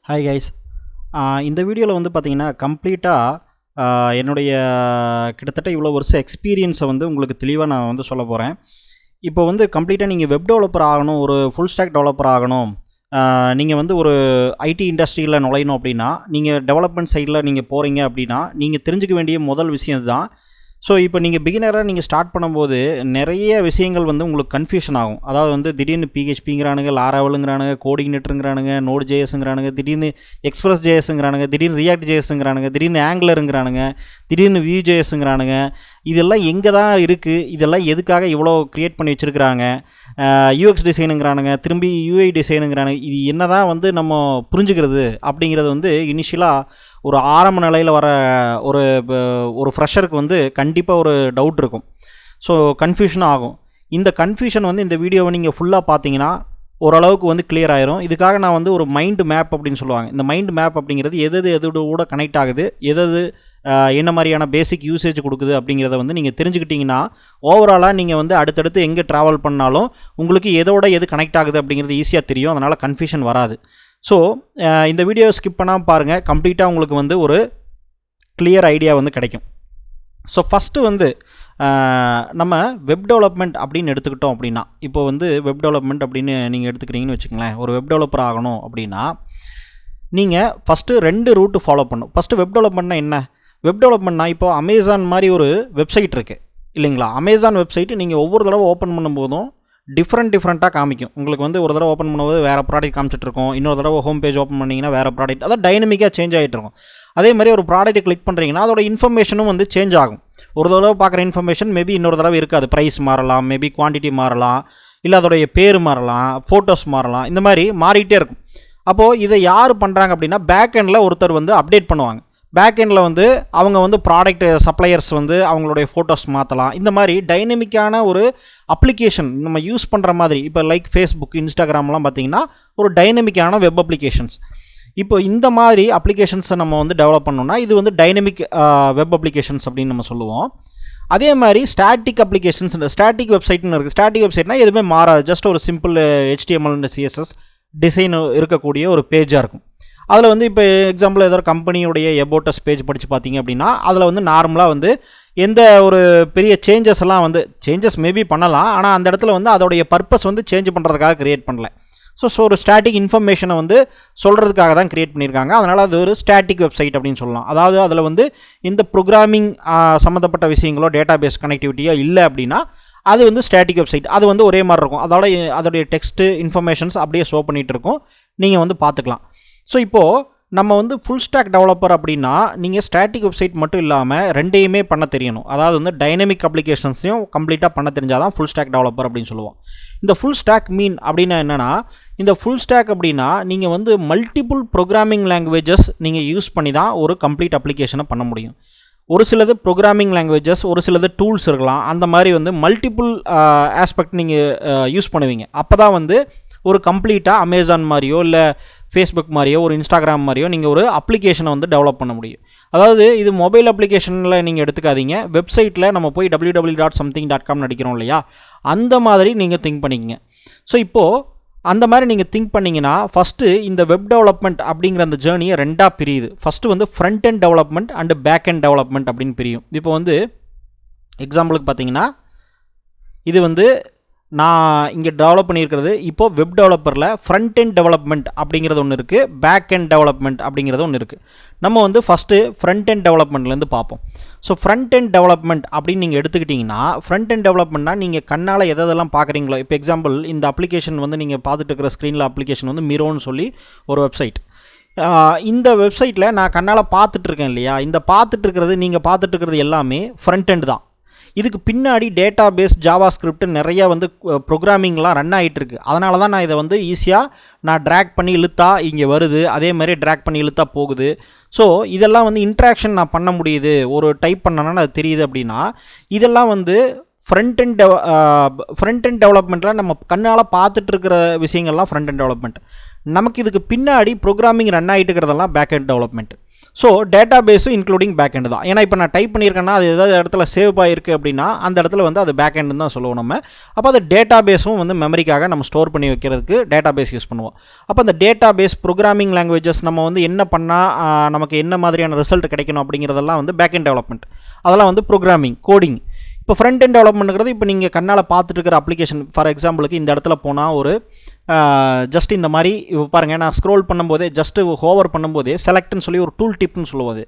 Hi guys. இந்த வீடியோவில் வந்து பார்த்தீங்கன்னா கம்ப்ளீட்டாக என்னுடைய கிட்டத்தட்ட இவ்வளோ வருஷம் எக்ஸ்பீரியன்ஸை வந்து உங்களுக்கு தெளிவாக நான் வந்து சொல்ல போகிறேன். இப்போ வந்து கம்ப்ளீட்டாக நீங்கள் வெப் டெவலப்பர் ஆகணும், ஒரு ஃபுல் ஸ்டாக் டெவலப்பர் ஆகணும், நீங்கள் வந்து ஒரு ஐடி இண்டஸ்ட்ரியில் நுழையணும் அப்படின்னா, நீங்கள் டெவலப்மெண்ட் சைடில் நீங்கள் போகிறீங்க அப்படின்னா, நீங்கள் தெரிஞ்சுக்க வேண்டிய முதல் விஷயம் இதுதான். ஸோ இப்போ நீங்கள் பிகினராக நீங்கள் ஸ்டார்ட் பண்ணும்போது நிறைய விஷயங்கள் வந்து உங்களுக்கு கன்ஃபியூஷன் ஆகும். அதாவது வந்து திடீர்னு பிஹெச்பிங்கிறானுங்க, லாராவலுங்கிறானுங்க, கோடினேட்டருங்கிறானுங்க, நோட் ஜேஎஸ்ங்கிறானுங்க, திடீர்னு எக்ஸ்பிரஸ் ஜேஎஸ்ங்கிறானுங்க, திடீர்னு ரியாக்ட் ஜேஎஸ்ங்கிறானுங்க, திடீர்னு ஆங்குலருங்கிறானுங்க, திடீர்னு வியூ ஜேஎஸ்ங்கிறானுங்க. இதெல்லாம் எங்கே தான் இருக்குது, இதெல்லாம் எதுக்காக இவ்வளோ க்ரியேட் பண்ணி வச்சுருக்கிறாங்க, யூஎக்ஸ் டிசைனுங்கிறானுங்க, திரும்பி யூஐ டிசைனுங்கிறானுங்க. இது என்ன தான் வந்து நம்ம புரிஞ்சுக்கிறது அப்படிங்கிறது வந்து இனிஷியலாக ஒரு ஆரம்ப நிலையில் வர ஒரு ஃப்ரெஷருக்கு வந்து கண்டிப்பாக ஒரு டவுட் இருக்கும். ஸோ கன்ஃபியூஷன் ஆகும். இந்த கன்ஃபியூஷன் வந்து இந்த வீடியோவை நீங்கள் ஃபுல்லாக பார்த்தீங்கன்னா ஓரளவுக்கு வந்து கிளியர் ஆயிரும். இதுக்காக நான் வந்து ஒரு மைண்ட் மேப் அப்படின்னு சொல்லுவாங்க. இந்த மைண்ட் மேப் அப்படிங்கிறது எதோட கூட கனெக்ட் ஆகுது, என்ன மாதிரியான பேசிக் யூசேஜ் கொடுக்குது அப்படிங்கிறத வந்து நீங்கள் தெரிஞ்சுக்கிட்டிங்கன்னா ஓவராலாக நீங்கள் வந்து அடுத்தடுத்து எங்கே ட்ராவல் பண்ணாலும் உங்களுக்கு எது கனெக்ட் ஆகுது அப்படிங்கிறது ஈஸியாக தெரியும். அதனால் கன்ஃபியூஷன் வராது. ஸோ இந்த வீடியோ ஸ்கிப் பண்ணாமல் பாருங்கள். கம்ப்ளீட்டாக உங்களுக்கு வந்து ஒரு கிளியர் ஐடியா வந்து கிடைக்கும். ஸோ ஃபஸ்ட்டு வந்து நம்ம வெப் டெவலப்மெண்ட் அப்படின்னு எடுத்துக்கிட்டோம் அப்படின்னா, இப்போ வந்து வெப் டெவலப்மெண்ட் அப்படின்னு நீங்கள் எடுத்துக்கிறீங்கன்னு வச்சுக்கோங்களேன். ஒரு வெப் டெவலப்பர் ஆகணும் அப்படின்னா நீங்கள் ஃபஸ்ட்டு 2 ரூட்டு ஃபாலோ பண்ணணும். ஃபஸ்ட்டு வெப் டெவலப்மெண்ட்னா என்ன? வெப் டெவலப்மெண்ட்னா இப்போ அமேசான் மாதிரி ஒரு வெப்சைட் இருக்குது இல்லைங்களா? அமேசான் வெப்சைட்டு நீங்கள் ஒவ்வொரு தடவை ஓப்பன் பண்ணும்போதும் டிஃப்ரெண்ட்டாக காமிக்கும். உங்களுக்கு வந்து ஒரு தடவை ஓப்பன் பண்ணும்போது வேறு ப்ராடக்ட் காமிச்சிட்ருக்கோம், இன்னொரு தடவை ஹோம் பேஜ் ஓப்பன் பண்ணிங்கன்னா வேறு ப்ராடக்ட், அதாவது டைனமிக்காக சேஞ்ச் ஆகிட்டு இருக்கும். அதே மாதிரி ஒரு ப்ராடக்ட்டை கிளிக் பண்ணுறீங்கன்னா அதோட இன்ஃபர்மேஷனும் வந்து சேஞ்ச் ஆகும். ஒரு தடவை பார்க்குற இன்ஃபர்மேஷன் மேபி இன்னொரு தடவை இருக்காது. ப்ரைஸ் மாறலாம், மேபி குவான்டிட்டி மாறலாம், இல்லை அதோடைய பேர் மாறலாம், ஃபோட்டோஸ் மாறலாம், இந்த மாதிரி மாறிக்கிட்டே இருக்கும். அப்போது இதை யார் பண்ணுறாங்க அப்படின்னா பேக் எண்டில் ஒருத்தர் வந்து அப்டேட் பண்ணுவாங்க. பேக் எண்டில் வந்து அவங்க வந்து ப்ராடக்ட் சப்ளையர்ஸ் வந்து அவங்களுடைய ஃபோட்டோஸ் மாற்றலாம். இந்த மாதிரி டைனமிக்கான ஒரு அப்ளிகேஷன் நம்ம யூஸ் பண்ணுற மாதிரி, இப்போ லைக் ஃபேஸ்புக், இன்ஸ்டாகிராம்லாம் பார்த்திங்கன்னா ஒரு டைனமிக்கான வெப் அப்ளிகேஷன்ஸ். இப்போ இந்த மாதிரி அப்ளிகேஷன்ஸை நம்ம வந்து டெவலப் பண்ணோம்னா இது வந்து டைனமிக் வெப் அப்ளிகேஷன்ஸ் அப்படின்னு நம்ம சொல்லுவோம். அதே மாதிரி ஸ்டாட்டிக் அப்ளிகேஷன்ஸ், ஸ்டாட்டிக் வெப்சைட்னு இருக்குது. ஸ்டாட்டிக் வெப்சைட்னால் எதுவுமே மாறாது, ஜஸ்ட் ஒரு simple HTML and CSS design இருக்கக்கூடிய ஒரு பேஜாக இருக்கும். அதில் வந்து இப்போ எக்ஸாம்பிள் ஏதோ ஒரு கம்பெனியுடைய எபோட்டஸ் பேஜ் படித்து பார்த்தீங்க அப்படின்னா அதில் வந்து நார்மலாக வந்து எந்த ஒரு பெரிய சேஞ்சஸ் எல்லாம் வந்து சேஞ்சஸ் மேபி பண்ணலாம், ஆனால் அந்த இடத்துல வந்து அதோடைய பர்பஸ் வந்து சேஞ்ச் பண்ணுறதுக்காக க்ரியேட் பண்ணல. ஸோ ஒரு ஸ்டாட்டிக் இன்ஃபர்மேஷனை வந்து சொல்கிறதுக்காக தான் க்ரியேட் பண்ணியிருக்காங்க. அதனால் அது ஒரு ஸ்டாட்டிக் வெப்சைட் அப்படின்னு சொல்லலாம். அதாவது அதில் வந்து இந்த ப்ரோக்ராமிங் சம்மந்தப்பட்ட விஷயங்களோ டேட்டா பேஸ் கனெக்டிவிட்டியோ இல்லை அப்படின்னா அது வந்து ஸ்டாட்டிக் வெப்சைட். அது வந்து ஒரே மாதிரி இருக்கும். அதோடைய டெக்ஸ்ட்டு இன்ஃபர்மேஷன்ஸ் அப்படியே ஷோ பண்ணிகிட்டு இருக்கும், நீங்கள் வந்து பார்த்துக்கலாம். ஸோ இப்போது நம்ம வந்து ஃபுல் ஸ்டாக் டெவலப்பர் அப்படின்னா நீங்கள் ஸ்டாட்டிக் வெப்சைட் மட்டும் இல்லாமல் ரெண்டையுமே பண்ண தெரியணும். அதாவது வந்து டைனமிக் அப்ளிகேஷன்ஸையும் கம்ப்ளீட்டாக பண்ண தெரிஞ்சால் தான் ஃபுல் ஸ்டாக் டெவலப்பர் அப்படின்னு சொல்லுவோம். இந்த ஃபுல் ஸ்டாக் மீன் அப்படின்னா என்னென்னா, இந்த ஃபுல் ஸ்டாக் அப்படின்னா நீங்கள் வந்து மல்டிபிள் ப்ரோக்ராமிங் லாங்குவேஜஸ் நீங்கள் யூஸ் பண்ணி தான் ஒரு கம்ப்ளீட் அப்ளிகேஷனை பண்ண முடியும். ஒரு சிலது ப்ரோக்ராமிங் லாங்குவேஜஸ், ஒரு சிலது டூல்ஸ் இருக்கலாம். அந்த மாதிரி வந்து மல்டிபிள் ஆஸ்பெக்ட் நீங்கள் யூஸ் பண்ணுவீங்க. அப்போ தான் வந்து ஒரு கம்ப்ளீட்டாக அமேசான் மாதிரியோ இல்லை ஃபேஸ்புக் மாதிரியோ ஒரு இன்ஸ்டாகிராம் மாதிரியோ நீங்கள் ஒரு அப்ளிகேஷனை வந்து டெவலப் பண்ண முடியும். அதாவது இது மொபைல் அப்ளிகேஷனில் நீங்கள் எடுத்துக்காதீங்க, வெப்சைட்டில் நம்ம போய் www.something.com நடிக்கிறோம் இல்லையா, அந்த மாதிரி நீங்கள் திங்க் பண்ணிக்கங்க. ஸோ இப்போது அந்த மாதிரி நீங்கள் திங்க் பண்ணிங்கன்னா ஃபஸ்ட்டு இந்த வெப் டெவலப்மெண்ட் அப்படிங்கிற அந்த ஜேர்னியை 2ஆக பிரியுது. ஃபஸ்ட்டு வந்து front end development and back end development அப்படின்னு பிரியும். இப்போ வந்து எக்ஸாம்பிளுக்கு பார்த்தீங்கன்னா இது வந்து நான் இங்கே டெவலப் பண்ணியிருக்கிறது இப்போது வெப் டெவலப்பரில் ஃப்ரண்ட் எண்ட் டெவலப்மெண்ட் அப்படிங்கிறது ஒன்று இருக்குது, பேக் எண்ட் டெவலப்மெண்ட் அப்படிங்கிறது ஒன்று இருக்குது. நம்ம வந்து ஃபஸ்ட்டு ஃப்ரண்ட் எண்ட் டெவலப்மெண்ட்லேருந்து பார்ப்போம். ஸோ ஃப்ரண்ட் எண்ட் டெவலப்மெண்ட் அப்படின்னு நீங்கள் எடுத்துக்கிட்டிங்கன்னா, ஃப்ரண்ட் எண்ட் டெவலப்மெண்ட்னா நீங்கள் கண்ணால் எதெல்லாம் பார்க்குறீங்களோ, இப்போ எக்ஸாம்பிள் இந்த அப்ளிகேஷன் வந்து நீங்கள் பார்த்துட்டு இருக்கிற ஸ்க்ரீனில் அப்ளிகேஷன் வந்து மிரோன்னு சொல்லி ஒரு வெப்சைட். இந்த வெப்சைட்டில் நான் கண்ணால் பார்த்துட்ருக்கேன் இல்லையா, இந்த பார்த்துட்ருக்கிறது நீங்கள் பார்த்துட்ருக்கிறது எல்லாமே ஃப்ரண்ட் எண்ட் தான். இதுக்கு பின்னாடி டேட்டா பேஸ், ஜாவா ஸ்கிரிப்ட் நிறையா வந்து ப்ரோக்ராமிங்லாம் ரன் ஆகிட்டுருக்கு. அதனால தான் நான் இதை வந்து ஈஸியாக நான் ட்ராக் பண்ணி இழுத்தா இங்கே வருது, அதே மாதிரி ட்ராக் பண்ணி இழுத்தா போகுது. ஸோ இதெல்லாம் வந்து இன்ட்ராக்ஷன் நான் பண்ண முடியுது, ஒரு டைப் பண்ணனா அது தெரியுது அப்படின்னா இதெல்லாம் வந்து ஃப்ரண்ட் எண்ட் டெவலப்மெண்ட்டில் நம்ம கண்ணால் பார்த்துட்ருக்கிற விஷயங்கள்லாம் ஃப்ரண்ட் எண்ட் டெவலப்மெண்ட். நமக்கு இதுக்கு பின்னாடி ப்ரோக்ராமிங் ரன் ஆகிட்டு இருக்கிறதெல்லாம் back end development. So data பேஸும் இன்க்ளூடிங் பேக் எண்டு தான். ஏன்னா இப்போ நான் டைப் பண்ணியிருக்கேன்னா அது ஏதாவது இடத்துல சேவ் ஆகிருக்கு அப்படின்னா அந்த இடத்துல வந்து அது பேக் எண்டுன்னு தான் சொல்லுவோம் நம்ம. அப்போ அது டேட்டா பேஸும் வந்து மெமரிக்காக நம்ம ஸ்டோர் பண்ணி வைக்கிறதுக்கு டேட்டா பேஸ் யூஸ் பண்ணுவோம். அப்போ அந்த டேட்டா பேஸ் ப்ரோக்ராமிங் லாங்குவேஜஸ் நம்ம வந்து என்ன பண்ணால் நமக்கு என்ன மாதிரியான ரிசல்ட் கிடைக்கணும் அப்படிங்கிறதெல்லாம் வந்து பேக் எண்ட் டெவலப்மெண்ட், அதெல்லாம் வந்து ப்ரோக்ராமிங் கோடிங். இப்போ ஃப்ரண்ட் எண்ட் டெவலப்மெண்ட்ங்கிறது இப்போ நீங்கள் கண்ணால் பார்த்துட்டு இருக்கிற அப்ளிகேஷன். ஃபார் எக்ஸாம்பிளுக்கு இந்த இடத்துல போனால் ஒரு ஜஸ்ட் இந்த மாதிரி இப்போ பாருங்கள், நான் ஸ்க்ரோல் பண்ணும்போதே ஜஸ்ட்டு ஹோவர் பண்ணும்போதே செலக்ட்னு சொல்லி ஒரு டூல் டிப்னு சொல்லுவது.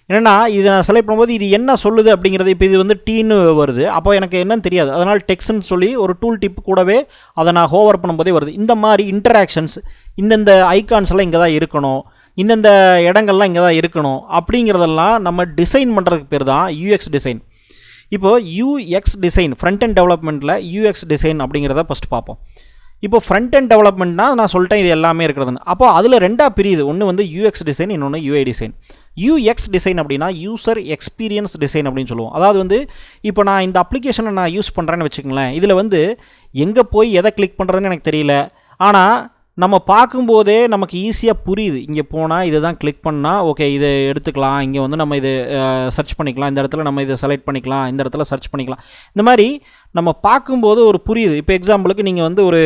என்னென்னா இது நான் செலக்ட் பண்ணும்போது இது என்ன சொல்லுது அப்படிங்கிறது, இப்போ இது வந்து டீன்னு வருது, அப்போ எனக்கு என்னன்னு தெரியாது, அதனால் டெக்ஸ்ட்னு சொல்லி ஒரு டூல் டிப் கூடவே அதை நான் ஹோவர் பண்ணும்போதே வருது. இந்த மாதிரி இன்டராக்ஷன்ஸ், இந்தந்த ஐகான்ஸ் எல்லாம் இங்கே தான் இருக்கணும், இந்தந்த இடங்கள்லாம் இங்கே தான் இருக்கணும் அப்படிங்கிறதெல்லாம் நம்ம டிசைன் பண்ணுறதுக்கு பேர் தான் யூஎக்ஸ் டிசைன். இப்போது யூஎக்ஸ் டிசைன் ஃப்ரண்ட் அண்ட் டெவலப்மெண்ட்டில் யூஎக்ஸ் டிசைன் அப்படிங்கிறத ஃபஸ்ட்டு பார்ப்போம். இப்போ ஃப்ரண்ட் அண்ட் டெவலப்மெண்ட்னா நான் சொல்லிட்டேன் இது எல்லாமே இருக்கிறதுன்னு. அப்போ அதில் ரெண்டாக பிரியுது, ஒன்று வந்து யூஎக்ஸ் டிசைன், இன்னொன்று யூஐ டிசைன். யூஎக்ஸ் டிசைன் அப்படின்னா யூசர் எக்ஸ்பீரியன்ஸ் டிசைன் அப்படின்னு சொல்லுவோம். அதாவது வந்து இப்போ நான் இந்த அப்ளிகேஷனை நான் யூஸ் பண்ணுறேன்னு வச்சுக்கோங்களேன், இதில் வந்து எங்கே போய் எதை கிளிக் பண்ணுறதுன்னு எனக்கு தெரியல, ஆனால் நம்ம பார்க்கும்போதே நமக்கு ஈஸியாக புரியுது. இங்கே போனால் இதை தான் கிளிக் பண்ணால் ஓகே இதை எடுத்துக்கலாம், இங்கே வந்து நம்ம இது சர்ச் பண்ணிக்கலாம், இந்த இடத்துல நம்ம இதை செலக்ட் பண்ணிக்கலாம், இந்த இடத்துல சர்ச் பண்ணிக்கலாம். இந்த மாதிரி நம்ம பார்க்கும்போது ஒரு புரியுது. இப்போ எக்ஸாம்பிளுக்கு நீங்கள் வந்து ஒரு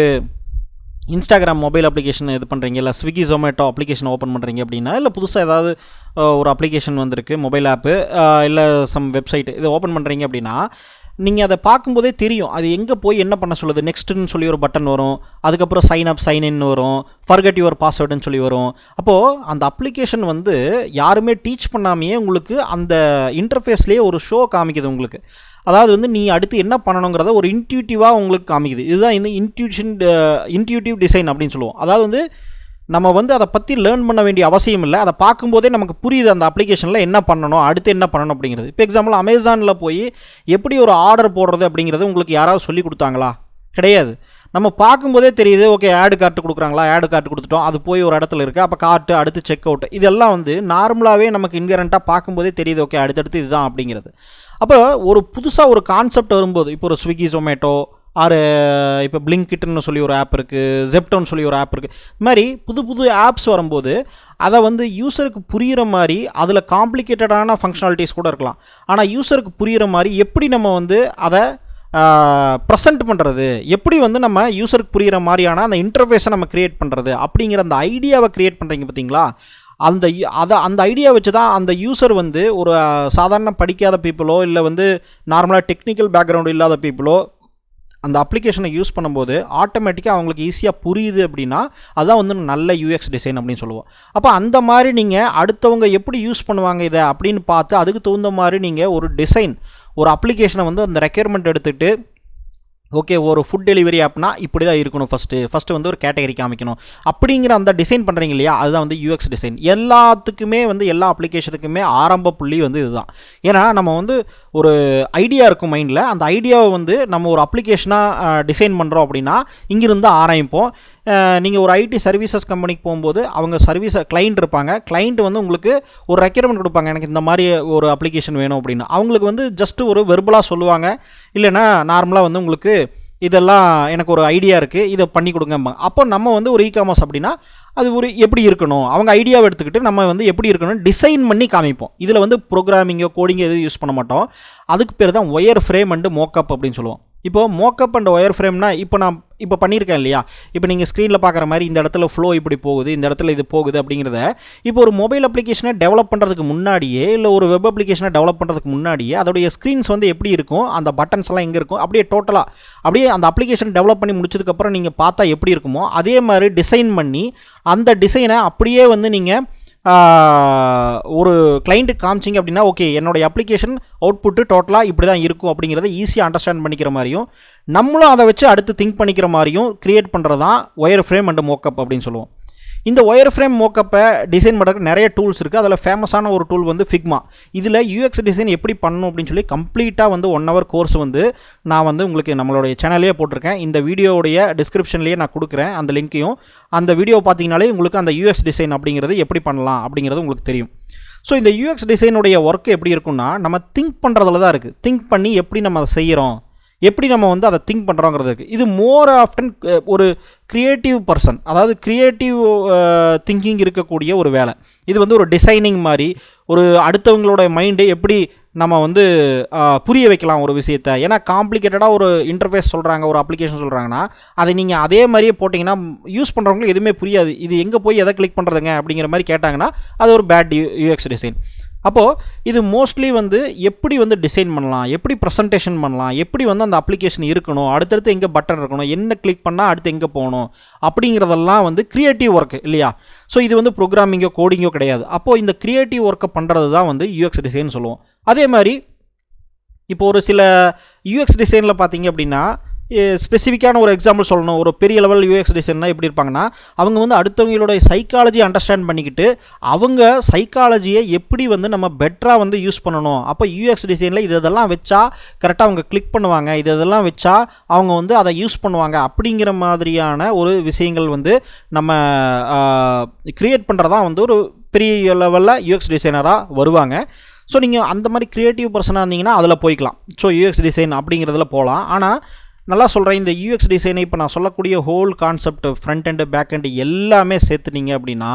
இன்ஸ்டாகிராம் மொபைல் அப்ளிகேஷன் இது பண்ணுறீங்க, இல்லை ஸ்விக்கி ஜொமேட்டோ அப்ளிகேஷன் ஓப்பன் பண்ணுறீங்க அப்படின்னா, இல்லை புதுசாக ஏதாவது ஒரு அப்ளிகேஷன் வந்திருக்கு மொபைல் ஆப்பு, இல்லை சம் வெப்சைட் இதை ஓப்பன் பண்ணுறீங்க அப்படின்னா நீங்கள் அதை பார்க்கும்போதே தெரியும் அது எங்கே போய் என்ன பண்ண சொல்லுது. நெக்ஸ்ட்டுன்னு சொல்லி ஒரு பட்டன் வரும், அதுக்கப்புறம் சைன் அப் சைன் இன் வரும், ஃபர்கெட் யுவர் பாஸ்வேர்டுன்னு சொல்லி வரும். அப்போது அந்த அப்ளிகேஷன் வந்து யாருமே டீச் பண்ணாமையே உங்களுக்கு அந்த இன்டர்ஃபேஸ்லேயே ஒரு ஷோ காமிக்குது உங்களுக்கு. அதாவது வந்து நீ அடுத்து என்ன பண்ணணுங்கிறத ஒரு இன்ட்யூட்டிவாக உங்களுக்கு காமிக்குது. இதுதான் இந்த இன்ட்யூட்டிவ் டிசைன் அப்படின்னு சொல்லுவோம். அதாவது வந்து நம்ம வந்து அதை பற்றி லேர்ன் பண்ண வேண்டிய அவசியம் இல்லை, அதை பார்க்கும்போதே நமக்கு புரியுது அந்த அப்ளிகேஷனில் என்ன பண்ணணும், அடுத்து என்ன பண்ணணும் அப்படிங்கிறது. இப்போ எக்ஸாம்பிள் அமேசானில் போய் எப்படி ஒரு ஆர்டர் போடுறது அப்படிங்கிறது உங்களுக்கு யாராவது சொல்லி கொடுத்தாங்களா? கிடையாது. நம்ம பார்க்கும்போதே தெரியுது, ஓகே ஆடு கார்ட்டு கொடுக்குறாங்களா, ஆடு கார்ட்டு கொடுத்துட்டோம், அது போய் ஒரு இடத்துல இருக்குது, அப்போ கார்ட்டு அடுத்து செக் அவுட், இதெல்லாம் வந்து நார்மலாகவே நமக்கு இன்கரண்ட்டாக பார்க்கும்போதே தெரியுது, ஓகே அடுத்தடுத்து இதுதான் அப்படிங்கிறது. அப்போ ஒரு புதுசாக ஒரு கான்செப்ட் வரும்போது, இப்போ ஒரு ஸ்விக்கி ஜொமேட்டோ ஆர் இப்போ பிளிங்கிட்னு சொல்லி ஒரு ஆப் இருக்குது, ஜெப்டோன்னு சொல்லி ஒரு ஆப் இருக்குது, இது மாதிரி புது புது ஆப்ஸ் வரும்போது அதை வந்து யூஸருக்கு புரிகிற மாதிரி அதில் காம்ப்ளிகேட்டடான ஃபங்க்ஷனாலிட்டிஸ் கூட இருக்கலாம், ஆனால் யூஸருக்கு புரிகிற மாதிரி எப்படி நம்ம வந்து அதை ப்ரெசென்ட் பண்ணுறது, எப்படி வந்து நம்ம யூஸருக்கு புரிகிற மாதிரியான அந்த இன்டர்ஃபேஸை நம்ம க்ரியேட் பண்ணுறது அப்படிங்கிற அந்த ஐடியாவை க்ரியேட் பண்ணுறீங்க பார்த்தீங்களா. அந்த ஐடியா வச்சு தான் அந்த யூஸர் வந்து ஒரு சாதாரண படிக்காத பீப்புளோ இல்லை வந்து நார்மலாக டெக்னிக்கல் பேக்ரவுண்டு இல்லாத பீப்புளோ அந்த அப்ளிகேஷனை யூஸ் பண்ணும்போது ஆட்டோமேட்டிக்காக அவங்களுக்கு ஈஸியாக புரியுது அப்படின்னா அதுதான் வந்து நல்ல யூஎக்ஸ் டிசைன் அப்படின்னு சொல்லுவோம். அப்போ அந்த மாதிரி நீங்கள் அடுத்தவங்க எப்படி யூஸ் பண்ணுவாங்க இதை அப்படின்னு பார்த்து அதுக்கு தகுந்த மாதிரி நீங்கள் ஒரு டிசைன், ஒரு அப்ளிகேஷனை வந்து அந்த ரெக்யர்மெண்ட் எடுத்துகிட்டு ஓகே ஒரு ஃபுட் டெலிவரி ஆப்னா இப்படி தான் இருக்கணும், ஃபஸ்ட்டு வந்து ஒரு கேட்டகரி காமிக்கணும் அப்படிங்கிற அந்த டிசைன் பண்ணுறீங்க இல்லையா, அதுதான் வந்து யூஎக்ஸ் டிசைன். எல்லாத்துக்குமே வந்து எல்லா அப்ளிகேஷனுக்குமே ஆரம்ப புள்ளி வந்து இதுதான். ஏன்னா நம்ம வந்து ஒரு ஐடியா இருக்கும் மைண்டில், அந்த ஐடியாவை வந்து நம்ம ஒரு அப்ளிகேஷனாக டிசைன் பண்ணுறோம் அப்படின்னா இங்கிருந்து ஆரம்பிப்போம். நீங்கள் ஒரு ஐடி சர்வீசஸ் கம்பெனிக்கு போகும்போது அவங்க கிளைண்ட் இருப்பாங்க, கிளைண்ட் வந்து உங்களுக்கு ஒரு ரெக்யர்மெண்ட் கொடுப்பாங்க, எனக்கு இந்த மாதிரி ஒரு அப்ளிகேஷன் வேணும் அப்படின்னு. அவங்களுக்கு வந்து ஜஸ்ட்டு ஒரு வெர்பலாக சொல்லுவாங்க, இல்லைன்னா நார்மலாக வந்து உங்களுக்கு இதெல்லாம் எனக்கு ஒரு ஐடியா இருக்குது இதை பண்ணி கொடுங்கம்பாங்க. அப்போ நம்ம வந்து ஒரு இ-காமர்ஸ் அப்படின்னா அது ஒரு எப்படி இருக்கணும், அவங்க ஐடியாவை எடுத்துக்கிட்டு நம்ம வந்து எப்படி இருக்கணும் டிசைன் பண்ணி காமிப்போம். இதில் வந்து ப்ரோக்ராமிங்கோ கோடிங்கோ எதுவும் யூஸ் பண்ண மாட்டோம். அதுக்கு பேர் தான் ஒயர் ஃப்ரேம் அண்டு மோக்கப் அப்படின்னு சொல்லுவோம். இப்போது மோக்கப் அண்ட் ஒயர் ஃப்ரேம்னா நான் இப்போ பண்ணியிருக்கேன் இல்லையா, இப்போ நீங்கள் ஸ்க்ரீனில் பார்க்குற மாதிரி இந்த இடத்துல ஃப்ளோ இப்படி போகுது, இந்த இடத்துல இது போகுது அப்படிங்கிறத இப்போ ஒரு மொபைல் அப்ளிகேஷனை டெவலப் பண்ணுறதுக்கு முன்னாடியே இல்லை ஒரு வெப் அப்ளிகேஷனை டெவலப் பண்ணுறதுக்கு முன்னாடியே அதோடைய ஸ்க்ரீன்ஸ் வந்து எப்படி இருக்கும், அந்த பட்டன்ஸ் எல்லாம் எங்கே இருக்கும், அப்படியே டோட்டலாக அப்படியே அந்த அப்ளிகேஷன் டெவலப் பண்ணி முடிச்சதுக்கப்புறம் நீங்கள் பார்த்தா எப்படி இருக்குமோ அதே மாதிரி டிசைன் பண்ணி அந்த டிசைனை அப்படியே வந்து நீங்கள் ஒரு கிளைண்ட்டுக்கு காமிச்சிங்க அப்படின்னா ஓகே என்னோடய அப்ளிகேஷன் அவுட்புட்டு டோட்டலாக இப்படி தான் இருக்கும் அப்படிங்கிறத ஈஸியாக அண்டர்ஸ்டாண்ட் பண்ணிக்கிற மாதிரியும் நம்மளும் அதை வச்சு அடுத்து திங்க் பண்ணிக்கிற மாதிரியும் க்ரியேட் பண்ணுறது தான் ஒயர் ஃப்ரேம் அண்ட் மோக்கப் அப்படின்னு சொல்லுவோம். இந்த ஒயர் ஃப்ரேம் மோக்கப்பை டிசைன் பண்ணுறதுக்கு நிறைய டூல்ஸ் இருக்குது. அதில் ஃபேமஸான ஒரு டூல் வந்து ஃபிக்மா. இதில் யூஎக்ஸ் டிசைன் எப்படி பண்ணணும் அப்படின்னு சொல்லி கம்ப்ளீட்டாக வந்து 1 hour கோர்ஸ் வந்து நான் வந்து உங்களுக்கு நம்மளுடைய சேனல்லேயே போட்டிருக்கேன். இந்த வீடியோடைய டிஸ்கிரிப்ஷன்லேயே நான் கொடுக்குறேன் அந்த லிங்க்கையும். அந்த வீடியோ பார்த்தீங்கனாலே உங்களுக்கு அந்த யூஎக்ஸ் டிசைன் அப்படிங்கிறது எப்படி பண்ணலாம் அப்படிங்கிறது உங்களுக்கு தெரியும். ஸோ இந்த யூஎக்ஸ் டிசைனுடைய ஒர்க் எப்படி இருக்குன்னா நம்ம திங்க் பண்ணுறதுல தான் இருக்குது. திங்க் பண்ணி எப்படி நம்ம அதை செய்கிறோம், எப்படி நம்ம வந்து அதை திங்க் பண்ணுறோங்கிறதுக்கு. இது மோர் ஆஃப்டன் ஒரு க்ரியேட்டிவ் பர்சன், அதாவது க்ரியேட்டிவ் திங்கிங் இருக்கக்கூடிய ஒரு வேலை. இது வந்து ஒரு டிசைனிங் மாதிரி, ஒரு அடுத்தவங்களோட மைண்டை எப்படி நம்ம வந்து புரிய வைக்கலாம் ஒரு விஷயத்தை. ஏன்னா காம்ப்ளிகேட்டடாக ஒரு இன்டர்ஃபேஸ் சொல்கிறாங்க, ஒரு அப்ளிகேஷன் சொல்கிறாங்கன்னா அதை நீங்கள் அதே மாதிரியே போட்டிங்கன்னா யூஸ் பண்ணுறவங்களுக்கு எதுவுமே புரியாது. இது எங்கே போய் எதை கிளிக் பண்ணுறதுங்க அப்படிங்கிற மாதிரி கேட்டாங்கன்னா அது ஒரு பேட் யூஎக்ஸ் டிசைன். அப்போது இது மோஸ்ட்லி வந்து எப்படி வந்து டிசைன் பண்ணலாம், எப்படி ப்ரெசன்டேஷன் பண்ணலாம், எப்படி வந்து அந்த அப்ளிகேஷன் இருக்கணும், அடுத்தடுத்து எங்கே பட்டன் இருக்கணும், என்ன கிளிக் பண்ணால் அடுத்து எங்கே போகணும் அப்படிங்கிறதெல்லாம் வந்து க்ரியேட்டிவ் ஒர்க்கு இல்லையா. ஸோ இது வந்து ப்ரோக்ராமிங்கோ கோடிங்கோ கிடையாது. அப்போது இந்த க்ரியேட்டிவ் ஒர்க்கை பண்ணுறது தான் வந்து யூஎக்ஸ் டிசைன் சொல்லுவோம். அதே மாதிரி இப்போ ஒரு சில யூஎக்ஸ் டிசைனில் பார்த்தீங்க அப்படின்னா ஸ்பெசிஃபிக்கான ஒரு எக்ஸாம்பிள் சொல்லணும். ஒரு பெரிய லெவல் யூஎக்ஸ் டிசைன்னா எப்படி இருப்பாங்கன்னா, அவங்க வந்து அடுத்தவங்களோட சைக்காலஜி அண்டர்ஸ்டாண்ட் பண்ணிக்கிட்டு அவங்க சைக்காலஜியை எப்படி வந்து நம்ம பெட்டராக வந்து யூஸ் பண்ணணும். அப்போ யூஎக்ஸ் டிசைனில் இதெல்லாம் வச்சா கரெக்டாக அவங்க கிளிக் பண்ணுவாங்க, இதெல்லாம் வச்சா அவங்க வந்து அதை யூஸ் பண்ணுவாங்க அப்படிங்கிற மாதிரியான ஒரு விஷயங்கள் வந்து நம்ம க்ரியேட் பண்ணுறதான் வந்து ஒரு பெரிய லெவலில் யூஎக்ஸ் டிசைனராக வருவாங்க. ஸோ நீங்கள் அந்த மாதிரி க்ரியேட்டிவ் பர்சனாக இருந்தீங்கன்னா அதில் போய்க்கலாம். ஸோ யூஎக்ஸ் டிசைன் அப்படிங்கிறதுல போகலாம். ஆனால் நல்லா சொல்கிறேன், இந்த யூஎக்ஸ் டிசைனை இப்போ நான் சொல்லக்கூடிய whole concept front end back end எல்லாமே சேர்த்துனீங்க அப்படின்னா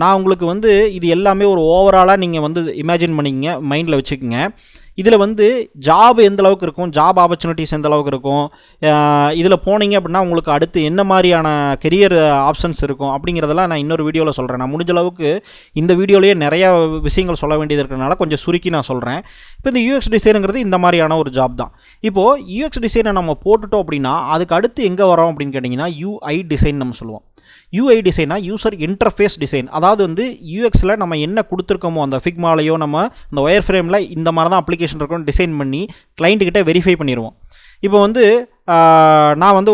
நான் உங்களுக்கு வந்து இது எல்லாமே ஒரு ஓவராலாக நீங்கள் வந்து இமேஜின் பண்ணிங்க, மைண்டில் வச்சுக்கோங்க. இதில் வந்து ஜாப் எந்த அளவுக்கு இருக்கும், ஜாப் ஆப்பர்ச்சுனிட்டிஸ் எந்த அளவுக்கு இருக்கும், இதில் போனீங்க அப்படின்னா உங்களுக்கு அடுத்து என்ன மாதிரியான கெரியர் ஆப்ஷன்ஸ் இருக்கும் அப்படிங்கிறதெல்லாம் நான் இன்னொரு வீடியோவில் சொல்கிறேன். நான் முடிஞ்ச அளவுக்கு இந்த வீடியோலேயே நிறையா விஷயங்கள் சொல்ல வேண்டியது இருக்கிறனால கொஞ்சம் சுருக்கி நான் சொல்கிறேன். இப்போ இந்த யூஎக்ஸ் டிசைனுங்கிறது இந்த மாதிரியான ஒரு ஜாப் தான். இப்போது யூஎக்ஸ் டிசைனை நம்ம போட்டுட்டோம் அப்படின்னா அதுக்கு அடுத்து எங்கே வரோம் அப்படின்னு கேட்டிங்கன்னா யூஐ டிசைன் நம்ம சொல்லுவோம். யூஐ டிசைனா யூசர் இன்டர்ஃபேஸ் டிசைன். அதாவது வந்து யூஎக்ஸில் நம்ம என்ன கொடுத்துருக்கோமோ அந்த ஃபிக்மாலையோ நம்ம இந்த ஒயர் ஃப்ரேமில் இந்த மாதிரி தான் அப்ளிகேஷன் இருக்குன்னு டிசைன் பண்ணி கிளைண்ட்டுக்கிட்ட வெரிஃபை பண்ணிடுவோம். இப்போ வந்து நான் வந்து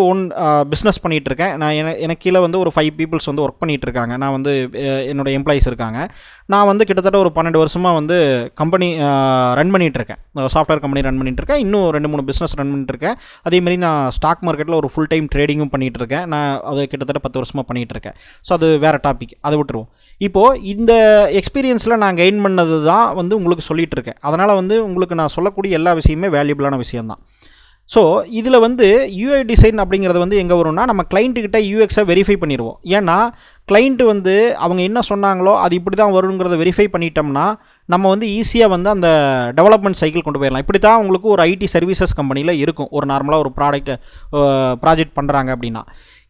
பிஸ்னஸ் பண்ணிகிட்ருக்கேன். நான் எனக்கு கீழே வந்து ஒரு 5 பீப்புள்ஸ் வந்து ஒர்க் பண்ணிகிட்ருக்காங்க. நான் வந்து என்னோடய எம்ப்ளாயிஸ் இருக்காங்க. நான் வந்து கிட்டத்தட்ட ஒரு 12 வருஷமாக வந்து கம்பெனி ரன் பண்ணிகிட்ருக்கேன், சாஃப்ட்வேர் கம்பெனி ரன் பண்ணிகிட்ருக்கேன். இன்னும் 2-3 பிஸ்னஸ் ரன் பண்ணிகிட்ருக்கேன். அதேமாதிரி நான் ஸ்டாக் மார்க்கெட்டில் ஒரு ஃபுல் டைம் ட்ரேடிங்கும் பண்ணிகிட்ருக்கேன். நான் அது கிட்டத்தட்ட 10 வருஷமாக பண்ணிகிட்ருக்கேன். ஸோ அது வேறு டாபிக், அதை விட்டுருவோம். இப்போது இந்த எக்ஸ்பீரியன்ஸில் நான் கெயின் பண்ணது தான் வந்து உங்களுக்கு சொல்லிகிட்ருக்கேன். அதனால் வந்து உங்களுக்கு நான் சொல்லக்கூடிய எல்லா விஷயமே வேல்யூபிளான விஷயம்தான். ஸோ இதில் வந்து யூஐ டிசைன் அப்படிங்கிறது வந்து எங்கே வரும்னா நம்ம கிளைண்ட்டுக்கிட்ட யூஎக்ஸை வெரிஃபை பண்ணிடுவோம். ஏன்னா கிளைண்ட்டு வந்து அவங்க என்ன சொன்னாங்களோ அது இப்படி தான் வருங்கிறத வெரிஃபை பண்ணிட்டோம்னா நம்ம வந்து ஈஸியாக வந்து அந்த டெவலப்மெண்ட் சைக்கிள் கொண்டு போயிடலாம். இப்படி தான் உங்களுக்கு ஒரு ஐடி சர்வீசஸ் கம்பெனியில் இருக்கும். ஒரு நார்மலாக ஒரு ப்ராஜெக்ட் பண்ணுறாங்க அப்படின்னா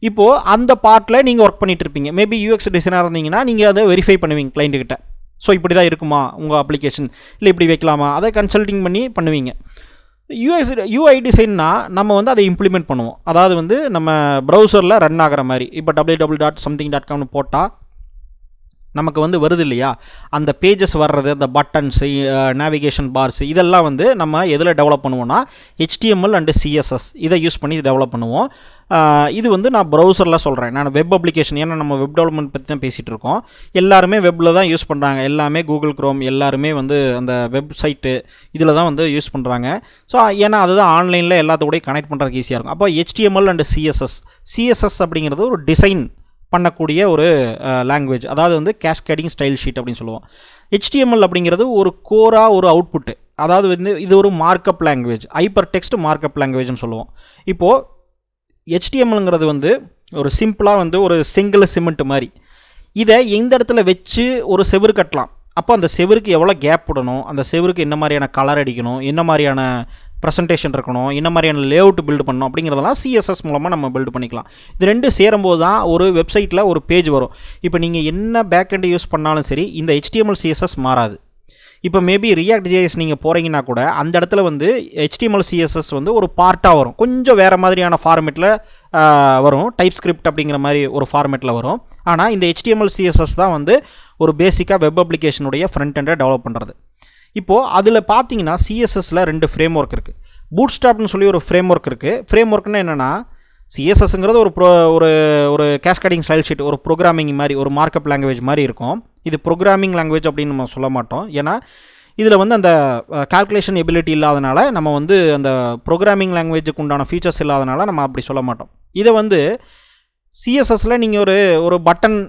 இப்போது அந்த பார்ட்டில் நீங்கள் ஒர்க் பண்ணிகிட்டு இருப்பீங்க. மேபி யூஎக்ஸ் டிசைனாக இருந்தீங்கன்னா நீங்கள் அதை வெரிஃபை பண்ணுவீங்க கிளைண்ட்டுக்கிட்ட. ஸோ இப்படி தான் இருக்குமா உங்கள் அப்ளிகேஷன், இல்லை இப்படி வைக்கலாமா, அதை கன்சல்டிங் பண்ணி பண்ணுவீங்க. யூஐ டிசைன்னா நம்ம வந்து அதை இம்ப்ளிமெண்ட் பண்ணுவோம். அதாவது வந்து நம்ம ப்ரௌசரில் ரன் ஆகிற மாதிரி. இப்போ www.something.com போட்டால் நமக்கு வந்து வருது இல்லையா, அந்த பேஜஸ் வர்றது, அந்த பட்டன்ஸு, நேவிகேஷன் பார்ஸ், இதெல்லாம் வந்து நம்ம எதில் டெவலப் பண்ணுவோம்னா HTML அண்டு CSS இதை யூஸ் பண்ணி டெவலப் பண்ணுவோம். இது வந்து நான் ப்ரௌசரில் சொல்கிறேன். நான் வெப் அப்ளிகேஷன், ஏன்னா நம்ம வெப் டெவலப்மெண்ட் பற்றி தான் பேசிகிட்டு இருக்கோம். எல்லாருமே வெப்பில் தான் யூஸ் பண்ணுறாங்க. எல்லாமே கூகுள் க்ரோம் எல்லாருமே வந்து அந்த வெப்சைட்டு இதில் தான் வந்து யூஸ் பண்ணுறாங்க. ஸோ ஏன்னா அதுதான் ஆன்லைனில் எல்லாத்தோடய கனெக்ட் பண்ணுறதுக்கு ஈஸியாக இருக்கும். அப்போ HTML அண்டு CSS அப்படிங்கிறது ஒரு டிசைன் பண்ணக்கூடிய ஒரு லாங்குவேஜ். அதாவது வந்து கேஸ்கேடிங் ஸ்டைல் ஷீட் அப்படின்னு சொல்லுவோம். HTML அப்படிங்கிறது ஒரு கோராக ஒரு அவுட்புட்டு. அதாவது வந்து இது ஒரு markup language, hyper text markup லாங்குவேஜ்னு சொல்லுவோம். இப்போது HTMLங்கிறது வந்து ஒரு சிம்பிளாக வந்து ஒரு செங்கல் சிமெண்ட் மாதிரி. இதை எந்த இடத்துல வச்சு ஒரு செவுரு கட்டலாம். அப்போ அந்த செவருக்கு எவ்வளோ கேப் விடணும், அந்த செவருக்கு என்ன மாதிரியான கலர் அடிக்கணும், என்ன மாதிரியான ப்ரெசன்டேஷன் இருக்கணும், என்ன மாதிரியான லேஅவுட் பில்டு பண்ணணும் அப்படிங்கிறதெல்லாம் CSS மூலமாக நம்ம பில்டு பண்ணிக்கலாம். இது ரெண்டு சேரும்போது தான் ஒரு வெப்சைட்டில் ஒரு பேஜ் வரும். இப்போ நீங்கள் என்ன பேக்கெண்டு யூஸ் பண்ணாலும் சரி இந்த HTML CSS மாறாது. இப்போ மேபி React.js நீங்கள் போகிறீங்கன்னா கூட அந்த இடத்துல வந்து HTML CSS வந்து ஒரு பார்ட்டாக வரும். கொஞ்சம் வேறு மாதிரியான ஃபார்மேட்டில் வரும். டைப் ஸ்கிரிப்ட் அப்படிங்கிற மாதிரி ஒரு ஃபார்மேட்டில் வரும். ஆனால் இந்த HTML CSS தான் வந்து ஒரு பேசிக்காக வெப் அப்ளிகேஷனுடைய ஃப்ரண்ட் எண்டை டெவலப் பண்ணுறது. இப்போது அதில் பார்த்தீங்கன்னா CSSல 2 ஃப்ரேம் ஒர்க் இருக்குது. பூட்ஸ்ட்ராப்னு சொல்லி ஒரு ஃப்ரேம் ஒர்க் இருக்குது. ஃப்ரேம் ஒர்க்னா என்னென்னா CSSங்கிறது ஒரு கேஸ்கேடிங் ஸ்டைல் ஷீட், ஒரு ப்ரோக்ராமிங் மாதிரி, ஒரு மார்க்கப் லாங்குவேஜ் மாதிரி இருக்கும். இது ப்ரோக்ராமிங் லாங்குவேஜ் அப்படின்னு நம்ம சொல்ல மாட்டோம். ஏன்னா இதில் வந்து அந்த கால்குலேஷன் எபிலிட்டி இல்லாதனால நம்ம வந்து அந்த ப்ரோக்ராமிங் லாங்குவேஜுக்கு உண்டான ஃபீச்சர்ஸ் இல்லாதனால நம்ம அப்படி சொல்ல மாட்டோம். இதை வந்து CSSல நீங்கள் ஒரு பட்டன்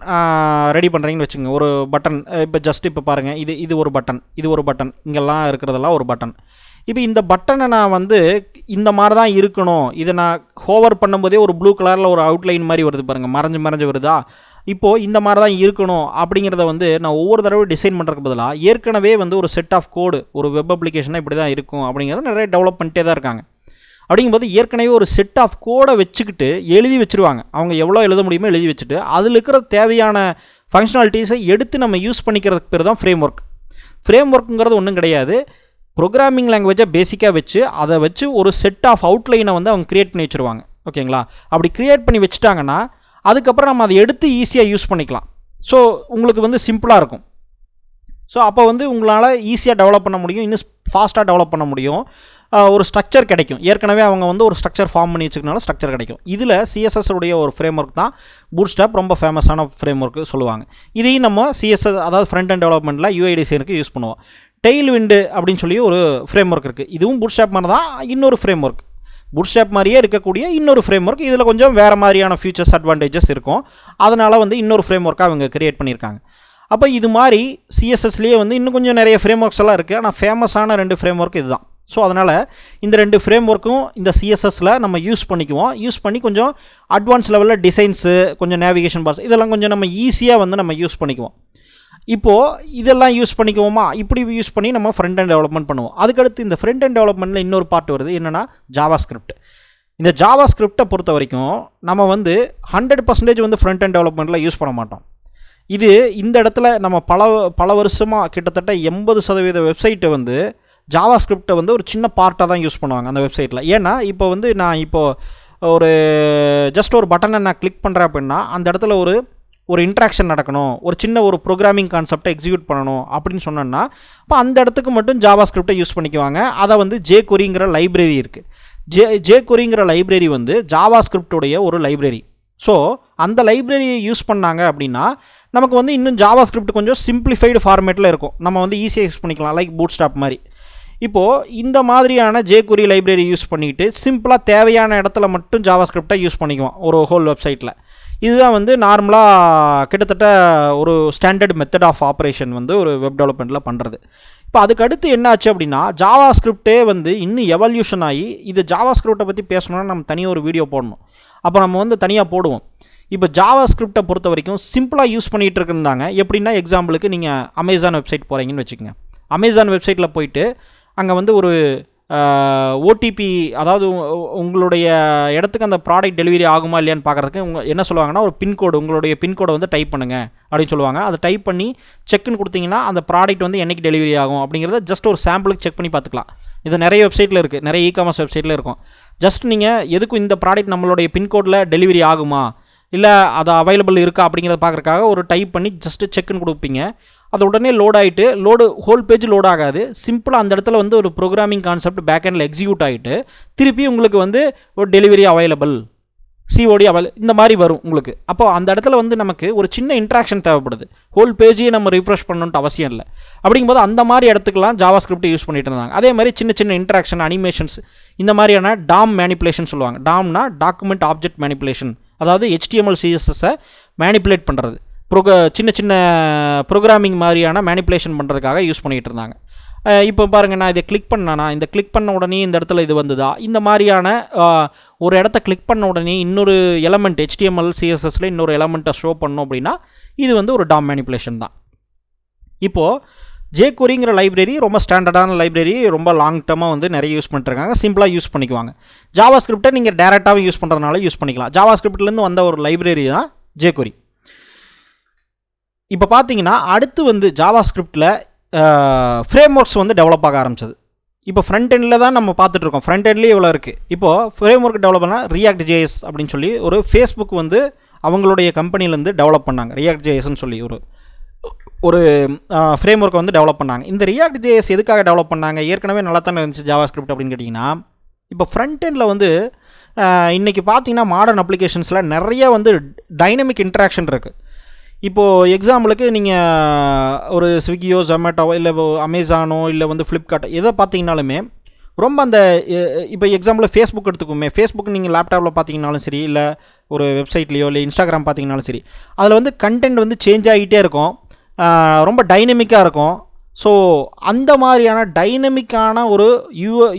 ரெடி பண்ணுறீங்கன்னு வச்சுங்க. ஒரு பட்டன் இப்போ ஜஸ்ட் இப்போ பாருங்கள், இது ஒரு பட்டன், இது ஒரு பட்டன், இங்கெல்லாம் இருக்கிறதெல்லாம் ஒரு பட்டன். இப்போ இந்த பட்டனை நான் வந்து இந்த மாதிரி தான் இருக்கணும், இதை நான் ஹோவர் பண்ணும்போதே ஒரு ப்ளூ கலரில் ஒரு அவுட்லைன் மாதிரி வருது பாருங்கள், மறைஞ்சு வருதா, இப்போது இந்த மாதிரி தான் இருக்கணும் அப்படிங்கிறத வந்து நான் ஒவ்வொரு தடவை டிசைன் பண்ணுறதுக்கு பதிலாக ஏற்கனவே வந்து ஒரு செட் ஆஃப் கோடு, ஒரு வெப் அப்ளிகேஷனாக இப்படி தான் இருக்கும் அப்படிங்கிறத நிறைய டெவலப் பண்ணிட்டே தான் இருக்காங்க. அப்படிங்கும்போது ஏற்கனவே ஒரு செட் ஆஃப் கோடை வச்சுக்கிட்டு எழுதி வச்சுருவாங்க. அவங்க எவ்வளோ எழுத முடியுமோ எழுதி வச்சுட்டு அதில் இருக்கிற தேவையான ஃபங்க்ஷனாலிட்டிஸை எடுத்து நம்ம யூஸ் பண்ணிக்கிறதுக்கு பேர் தான் ஃப்ரேம் ஒர்க். ஃப்ரேம் ஒர்க்குங்கிறது ஒன்றும் கிடையாது, ப்ரோக்ராமிங் லாங்குவேஜை பேசிக்காக வச்சு அதை வச்சு ஒரு செட் ஆஃப் அவுட்லைனை வந்து அவங்க க்ரியேட் பண்ணி வச்சுருவாங்க. ஓகேங்களா? அப்படி க்ரியேட் பண்ணி வச்சுட்டாங்கன்னா அதுக்கப்புறம் நம்ம அதை எடுத்து ஈஸியாக யூஸ் பண்ணிக்கலாம். ஸோ உங்களுக்கு வந்து சிம்பிளாக இருக்கும். ஸோ அப்போ வந்து உங்களால் ஈஸியாக டெவலப் பண்ண முடியும், இன்னும் ஃபாஸ்ட்டாக டெவலப் பண்ண முடியும், ஒரு ஸ்ட்ரக்சர் கிடைக்கும். ஏற்கனவே அவங்க வந்து ஒரு ஸ்ட்ரக்சர் ஃபார்ம் பண்ணி வச்சுக்கனால ஸ்ட்ரக்சர் கிடைக்கும். இதில் சிஎஸ்எஸ் உடைய ஒரு ஃப்ரேம் ஒர்க் தான் பூட்ஸ்ட்ராப், ரொம்ப ஃபேமஸான ஃப்ரேம் ஒர்க்கு சொல்லுவாங்க. இதையும் நம்ம சிஎஸ்எஸ் அதாவது ஃப்ரண்ட் அண்ட் டெவலப்மெண்ட்டில் யூஐ டிசைனுக்கு யூஸ் பண்ணுவோம். டெயில் விண்டு அப்படின்னு சொல்லி ஒரு ஃப்ரேம் ஒர்க் இருக்குது. இதுவும் பூட்ஸ்ட்ராப் மாதிரி தான், இன்னொரு ஃப்ரேம் ஒர்க். பூட்ஸ்ட்ராப் மாதிரியே இருக்கக்கூடிய இன்னொரு ஃப்ரேம் ஒர்க், இதில் கொஞ்சம் வேறு மாதிரியான ஃபியூச்சர்ஸ் அட்வான்டேஜஸ் இருக்கும். அதனால் வந்து இன்னொரு ஃப்ரேம் ஒர்க்காக அவங்க கிரியேட் பண்ணியிருக்காங்க. அப்போ இது மாதிரி சிஎஸ்எஸ்லேயே வந்து இன்னும் கொஞ்சம் நிறைய ஃப்ரேம் ஒர்க்ஸ் எல்லாம் இருக்குது. ஆனால் ஃபேமஸான 2 ஃப்ரேம் ஒர்க் இது தான். ஸோ அதனால் இந்த 2 ஃப்ரேம் ஒர்க்கும் இந்த சிஎஸ்எஸில் நம்ம யூஸ் பண்ணிக்குவோம். யூஸ் பண்ணி கொஞ்சம் அட்வான்ஸ் லெவலில் டிசைன்ஸு, கொஞ்சம் நேவிகேஷன் பார்ஸ், இதெல்லாம் கொஞ்சம் நம்ம ஈஸியாக வந்து நம்ம யூஸ் பண்ணிக்குவோம். இப்போது இதெல்லாம் யூஸ் பண்ணிக்குவோமா, இப்படி யூஸ் பண்ணி நம்ம ஃப்ரண்ட் அண்ட் டெவலப்மெண்ட் பண்ணுவோம். அதுக்கடுத்து இந்த ஃப்ரண்ட் அண்ட் டெவலப்மெண்ட்டில் இன்னொரு பார்ட் வருது, என்னென்னா ஜாவா ஸ்கிரிப்ட். இந்த ஜாவா ஸ்கிரிப்டை பொறுத்த வரைக்கும் நம்ம வந்து 100% வந்து ஃப்ரண்ட் அண்ட் டெவலப்மெண்ட்டில் யூஸ் பண்ண மாட்டோம். இது இந்த இடத்துல நம்ம பல வருஷமாக கிட்டத்தட்ட 80% வெப்சைட்டை வந்து ஜாவா ஸ்கிரிப்டை வந்து ஒரு சின்ன பார்ட்டாக தான் யூஸ் பண்ணுவாங்க அந்த வெப்சைட்டில். ஏன்னா இப்போ வந்து நான் இப்போது ஒரு ஜஸ்ட் ஒரு பட்டனை நான் கிளிக் பண்ணுறேன் அப்படின்னா அந்த இடத்துல ஒரு இன்ட்ராக்ஷன் நடக்கணும், ஒரு சின்ன ஒரு ப்ரோக்ராமிங் கான்செப்டை எக்ஸிக்யூட் பண்ணணும் அப்படின்னு சொன்னோன்னா இப்போ அந்த இடத்துக்கு மட்டும் ஜாவா ஸ்கிரிப்டை யூஸ் பண்ணிக்குவாங்க. அதை வந்து jQueryங்கிற லைப்ரரி இருக்குது. jQueryங்கிற லைப்ரரி வந்து ஜாவா ஸ்கிரிப்டுடைய ஒரு லைப்ரரி. ஸோ அந்த லைப்ரரியை யூஸ் பண்ணாங்க அப்படின்னா நமக்கு வந்து இன்னும் ஜாவா ஸ்கிரிப்ட் கொஞ்சம் சிம்பிளிஃபைடு ஃபார்மேட்டில் இருக்கும், நம்ம வந்து ஈஸியாக யூஸ் பண்ணிக்கலாம், லைக் பூட்ஸ்ட்ராப் மாதிரி. இப்போது இந்த மாதிரியான jQuery லைப்ரரி யூஸ் பண்ணிவிட்டு சிம்பிளாக தேவையான இடத்துல மட்டும் ஜாவா ஸ்கிரிப்டை யூஸ் பண்ணிக்குவோம் ஒரு ஹோல் வெப்சைட்டில். இதுதான் வந்து நார்மலாக கிட்டத்தட்ட ஒரு ஸ்டாண்டர்ட் மெத்தட் ஆஃப் ஆப்ரேஷன் வந்து ஒரு வெப் டெவலப்மெண்ட்டில் பண்ணுறது. இப்போ அதுக்கு அடுத்து என்ன ஆச்சு அப்படின்னா ஜாவா ஸ்கிரிப்டே வந்து இன்னும் எவல்யூஷன் ஆகி, இது ஜாவா ஸ்கிரிப்டை பற்றி பேசணுன்னா நம்ம தனியாக ஒரு வீடியோ போடணும், அப்போ நம்ம வந்து தனியாக போடுவோம். இப்போ ஜாவா ஸ்கிரிப்டை பொறுத்த வரைக்கும் சிம்பிளாக யூஸ் பண்ணிகிட்டு இருக்குந்தாங்க. எப்படின்னா எக்ஸாம்பிளுக்கு நீங்கள் அமேசான் வெப்சைட் போகிறீங்கன்னு வச்சுக்கோங்க. அமேசான் வெப்சைட்டில் போயிட்டு அங்கே வந்து ஒரு ஓடிபி, அதாவது உங்களுடைய இடத்துக்கு அந்த ப்ராடக்ட் டெலிவரி ஆகுமா இல்லையான்னு பார்க்குறதுக்கு என்ன சொல்லுவாங்கன்னா ஒரு பின்கோடு, உங்களுடைய பின்கோடை வந்து டைப் பண்ணுங்கள் அப்படின்னு சொல்லுவாங்க. அதை டைப் பண்ணி செக்னு கொடுத்தீங்கன்னா அந்த ப்ராடக்ட் வந்து என்றைக்கு டெலிவரி ஆகும் அப்படிங்கிறத ஜஸ்ட் ஒரு சாம்பிளுக்கு செக் பண்ணி பார்த்துக்கலாம். இது நிறைய வெப்சைட்டில் இருக்குது, நிறைய இகாமர்ஸ் வெப்சைட்டில் இருக்கும். ஜஸ்ட் நீங்கள் எதுக்கும் இந்த ப்ராடக்ட் நம்மளுடைய பின்கோடில் டெலிவரி ஆகுமா இல்லை அது அவைலபிள் இருக்கா அப்படிங்கிறத பார்க்குறக்காக ஒரு டைப் பண்ணி ஜஸ்ட்டு செக்னு கொடுப்பீங்க. அது உடனே லோட் ஆகிட்டு, ஹோல் பேஜ் லோட் ஆகாது, சிம்பிளாக அந்த இடத்துல வந்து ஒரு ப்ரோக்ராமிங் கான்செப்ட் பேக் எண்டில் எக்ஸிக்யூட் ஆகிட்டு திருப்பி உங்களுக்கு வந்து ஒரு டெலிவரி அவைலபிள், சிஓடி இந்த மாதிரி வரும் உங்களுக்கு. அப்போ அந்த இடத்துல வந்து நமக்கு ஒரு சின்ன இன்ட்ராக்ஷன் தேவைப்படுது, ஹோல் பேஜையே நம்ம ரிஃப்ரெஷ் பண்ணணுன்ட்டு அவசியம் இல்லை. அப்படிங்கும்போது அந்த மாதிரி இடத்துக்குலாம் ஜாவா ஸ்கிரிப்ட் யூஸ் பண்ணிட்டு இருந்தாங்க. அதே மாதிரி சின்ன சின்ன இன்ட்ராக்ஷன், அனிமேஷன்ஸ், இந்த மாதிரியான டாம் மேனிப்புலேஷன் சொல்லுவாங்க. டாம்னா டாக்குமெண்ட் ஆப்ஜெக்ட் மேனிப்புலேஷன், அதாவது HTML CSS-ஐ மேனிப்புலேட் பண்ணுறது, சின்ன சின்ன ப்ரோக்ராமிங் மாதிரியான மேனிப்புலேஷன் பண்ணுறதுக்காக யூஸ் பண்ணிகிட்டு இருந்தாங்க. இப்போ பாருங்கள், நான் இதை கிளிக் பண்ணேன்னா இந்த கிளிக் பண்ண உடனே இந்த இடத்துல இது வந்துதா, இந்த மாதிரியான ஒரு இடத்த கிளிக் பண்ண உடனே இன்னொரு எலமெண்ட் HTML CSS-ல இன்னொரு எலமெண்ட்டை ஷோ பண்ணோம் அப்படின்னா இது வந்து ஒரு டாம் மேனிப்புலேஷன் தான். இப்போது jQueryங்கிற லைப்ரரி ரொம்ப ஸ்டாண்டர்டான லைப்ரரி, ரொம்ப லாங் டர்மாக வந்து நிறைய யூஸ் பண்ணிட்டுருக்காங்க, சிம்பிளாக யூஸ் பண்ணிக்குவாங்க. ஜாவா ஸ்கிரிப்டை நீங்கள் டேரெக்டாகவே யூஸ் பண்ணுறதுனால யூஸ் பண்ணிக்கலாம். ஜாவா ஸ்கிரிப்ட்லேருந்து வந்த ஒரு லைப்ரரி தான் jQuery. இப்போ பார்த்தீங்கன்னா அடுத்து வந்து ஜாவா ஸ்கிரிப்டில் ஃப்ரேம் ஒர்க்ஸ் வந்து டெவலப் ஆக ஆரம்பிச்சது. இப்போ ஃப்ரண்ட் எண்டில் தான் நம்ம பார்த்துட்ருக்கோம், ஃப்ரண்ட் எண்ட்லேயே இவ்வளோ இருக்குது. இப்போது ஃப்ரேம் ஒர்க் டெவலப் பண்ணால் React.js அப்படின்னு சொல்லி ஒரு ஃபேஸ்புக் வந்து அவங்களுடைய கம்பெனிலேருந்து டெவலப் பண்ணாங்க. React.jsன்னு சொல்லி ஒரு ஃப்ரேம் ஒர்க்கை வந்து டெவலப் பண்ணாங்க. இந்த React.js எதுக்காக டெவலப் பண்ணாங்க? ஏற்கனவே நல்லா தானே இருந்துச்சு ஜாவா ஸ்கிரிப்ட் அப்படின்னு கேட்டிங்கன்னா, இப்போ ஃப்ரண்ட் எண்டில் வந்து இன்றைக்கி பார்த்தீங்கன்னா மாடர்ன் அப்ளிகேஷன்ஸில் நிறைய வந்து டைனமிக் இன்ட்ராக்ஷன் இருக்குது. இப்போது எக்ஸாம்பிளுக்கு நீங்கள் ஒரு ஸ்விக்கியோ, ஜொமேட்டோவோ, இல்லை அமேசானோ, இல்லை வந்து ஃப்ளிப்கார்ட் எதை பார்த்தீங்கனாலுமே ரொம்ப அந்த இப்போ எக்ஸாம்பிள் ஃபேஸ்புக் எடுத்துக்குமே, ஃபேஸ்புக் நீங்கள் லேப்டாப்பில் பார்த்தீங்கனாலும் சரி, இல்லை ஒரு வெப்சைட்லேயோ இல்லை இன்ஸ்டாகிராம் பார்த்தீங்கனாலும் சரி, அதில் வந்து கண்டென்ட் வந்து சேஞ்ச் ஆகிட்டே இருக்கும், ரொம்ப டைனமிக்காக இருக்கும். ஸோ அந்த மாதிரியான டைனமிக்கான ஒரு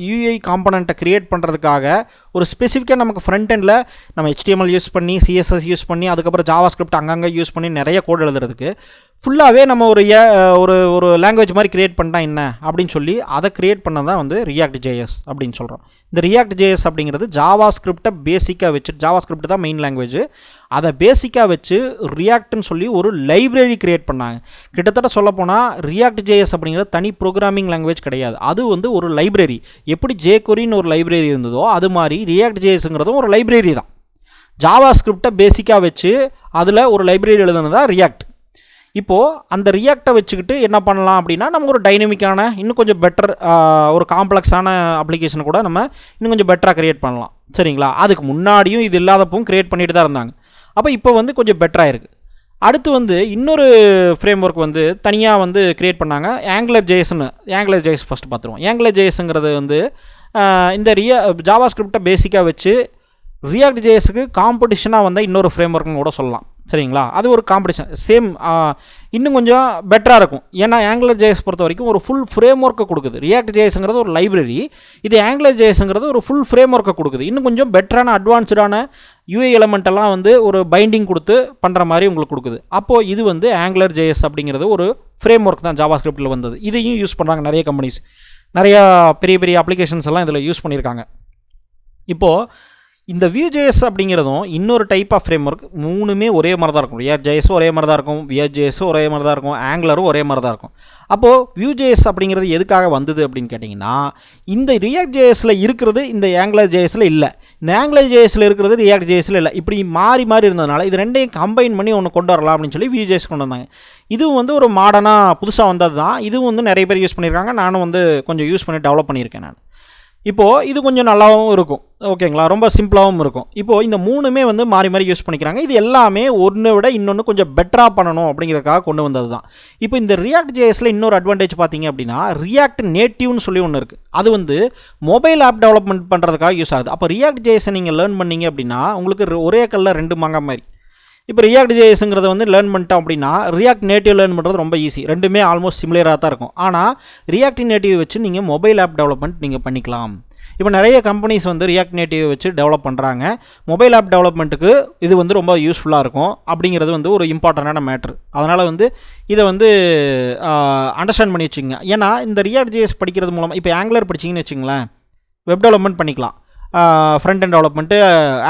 யூஐ காம்பனண்ட்டை க்ரியேட் பண்ணுறதுக்காக ஒரு ஸ்பெசிஃபிக்காக நமக்கு ஃப்ரண்ட் எண்டில் நம்ம HTML யூஸ் பண்ணி CSS யூஸ் பண்ணி அதுக்கப்புறம் ஜாவாஸ்கிரிப்ட் அங்கங்கே யூஸ் பண்ணி நிறைய கோட் எழுதுறதுக்கு ஃபுல்லாகவே நம்ம ஒரு லாங்குவேஜ் மாதிரி க்ரியேட் பண்ணால் என்ன அப்படின்னு சொல்லி அதை க்ரியேட் பண்ண தான் வந்து React.js அப்படின்னு சொல்கிறோம். இந்த React.js அப்படிங்கிறது ஜாவாஸ்கிரிப்டை பேசிக்காக வச்சு, ஜாவாஸ்கிரிப்ட் தான் மெயின் லாங்குவேஜ், அதை பேசிக்காக வச்சு ரியாக்ட்னு சொல்லி ஒரு லைப்ரரி க்ரியேட் பண்ணாங்க. கிட்டத்தட்ட சொல்லப்போனால் React.js அப்படிங்கிறது தனி ப்ரோக்ராமிங் லாங்குவேஜ் கிடையாது, அது வந்து ஒரு லைப்ரரி. எப்படி jQueryன்னு ஒரு லைப்ரரி இருந்ததோ அது மாதிரி React.jsங்கிறதும் ஒரு லைப்ரரி தான். ஜாவாஸ்கிரிப்டை பேசிக்காக வச்சு அதில் ஒரு லைப்ரரி எழுதுனது தான் React. இப்போது அந்த ரியாக்டை வச்சுக்கிட்டு என்ன பண்ணலாம் அப்படின்னா, நம்ம ஒரு டைனமிக்கான இன்னும் கொஞ்சம் பெட்டர் ஒரு காம்ப்ளெக்ஸான அப்ளிகேஷனை கூட நம்ம இன்னும் கொஞ்சம் பெட்டராக க்ரியேட் பண்ணலாம். சரிங்களா? அதுக்கு முன்னாடியும் இது இல்லாதப்பவும் க்ரியேட் பண்ணிட்டு தான் இருந்தாங்க. அப்போ இப்போ வந்து கொஞ்சம் பெட்டராக இருக்குது. அடுத்து வந்து இன்னொரு ஃப்ரேம் ஒர்க் வந்து தனியாக வந்து க்ரியேட் பண்ணாங்க, AngularJSன்னு. AngularJS ஃபஸ்ட்டு பார்த்துருவோம். AngularJSங்கிறது வந்து இந்த ஜாவாஸ்கிரிப்டை பேசிக்காக வச்சு React.jsக்கு காம்படிஷனாக வந்தால் இன்னொரு ஃப்ரேம் ஒர்க்குன்னு கூட சொல்லலாம். சரிங்களா? அது ஒரு காம்படிஷன், சேம் இன்னும் கொஞ்சம் பெட்டராக இருக்கும். ஏன்னா AngularJS பொறுத்த வரைக்கும் ஒரு ஃபுல் ஃப்ரேம் ஒர்க்கை கொடுக்குது. React.jsங்கிறது ஒரு லைப்ரரி, இது AngularJSங்கிறது ஒரு ஃபுல் ஃப்ரேம் ஒர்க்கை கொடுக்குது. இன்னும் கொஞ்சம் பெட்டரான அட்வான்ஸ்டான UI எலமெண்ட்டெல்லாம் வந்து ஒரு பைண்டிங் கொடுத்து பண்ணுற மாதிரி உங்களுக்கு கொடுக்குது. அப்போது இது வந்து AngularJS அப்படிங்கிறது ஒரு ஃப்ரேம் ஒர்க் தான் ஜாவாஸ்கிரிப்டில் வந்தது. இதையும் யூஸ் பண்ணுறாங்க நிறைய கம்பெனிஸ், நிறையா பெரிய பெரிய அப்ளிகேஷன்ஸ் எல்லாம் இதில் யூஸ் பண்ணியிருக்காங்க. இப்போது இந்த Vue.js அப்படிங்கிறதும் இன்னொரு டைப் ஆஃப் ஃப்ரேம் ஒர்க், மூணுமே ஒரே மாதிரி தான் இருக்கும். React.jsம் ஒரே மாதிரி தான் இருக்கும், Vue.jsம் ஒரே மாதிரி தான் இருக்கும், Angularம் ஒரே மாதிரி தான் இருக்கும். அப்போது Vue.js அப்படிங்கிறது எதுக்காக வந்தது அப்படின்னு கேட்டிங்கன்னா, இந்த React.jsல இருக்கிறது இந்த AngularJSல இல்லை, இந்த AngularJSல இருக்கிறது React.jsல இல்லை, இப்படி மாறி மாறி இருந்ததுனால இது ரெண்டையும் கம்பைன் பண்ணி ஒன்று கொண்டு வரலாம் அப்படின்னு சொல்லி Vue.js கொண்டு வந்தாங்க. இதுவும் வந்து ஒரு மாடர்னாக புதுசாக வந்தது தான். இதுவும் வந்து நிறைய பேர் யூஸ் பண்ணியிருக்காங்க, நானும் வந்து கொஞ்சம் யூஸ் பண்ணி டெவலப் பண்ணியிருக்கேன் நான். இப்போது இது கொஞ்சம் நல்லாவும் இருக்கும், ஓகேங்களா, ரொம்ப சிம்பிளாகவும் இருக்கும். இப்போது இந்த மூணுமே வந்து மாறி மாறி யூஸ் பண்ணிக்கிறாங்க. இது எல்லாமே ஒன்று விட இன்னொன்று கொஞ்சம் பெட்டராக பண்ணணும் அப்படிங்கிறதுக்காக கொண்டு வந்தது தான். இப்போ இந்த React.jsல இன்னொரு அட்வான்டேஜ் பார்த்தீங்க அப்படின்னா, React நேட்டிவ்னு சொல்லி ஒன்று இருக்குது. அது வந்து மொபைல் ஆப் டெவலப்மெண்ட் பண்ணுறதுக்காக யூஸ் ஆகுது. அப்போ React.jsை நீங்கள் லேர்ன் பண்ணிங்க அப்படின்னா உங்களுக்கு ஒரே கல்லில் ரெண்டு மாங்காய் மாதிரி. இப்போ React.jsங்கிறத வந்து லேர்ன் பண்ணிட்டோம் அப்படின்னா React நேட்டிவ் லேர்ன் பண்ணுறது ரொம்ப ஈஸி, ரெண்டுமே ஆல்மோஸ்ட் சிமிலராக தான் இருக்கும். ஆனால் React நேட்டிவ் வச்சு நீங்கள் மொபைல் ஆப் டெவலப்மெண்ட் நீங்கள் பண்ணிக்கலாம். இப்போ நிறைய கம்பெனிஸ் வந்து React நேட்டிவ் வச்சு டெவலப் பண்ணுறாங்க. மொபைல் ஆப் டெவலப்மெண்ட்டுக்கு இது வந்து ரொம்ப யூஸ்ஃபுல்லாக இருக்கும் அப்படிங்கிறது வந்து ஒரு இம்பார்ட்டண்டான மேட்ரு. அதனால் வந்து இதை வந்து அண்டர்ஸ்டாண்ட் பண்ணி வச்சுங்க. ஏன்னா இந்த React.js படிக்கிறது மூலமாக இப்போ Angular படிச்சிங்கன்னு வச்சுங்களேன், வெப் டெவலப்மெண்ட் பண்ணிக்கலாம், ஃப்ரண்ட் அண்ட் டெவலப்மெண்ட்டு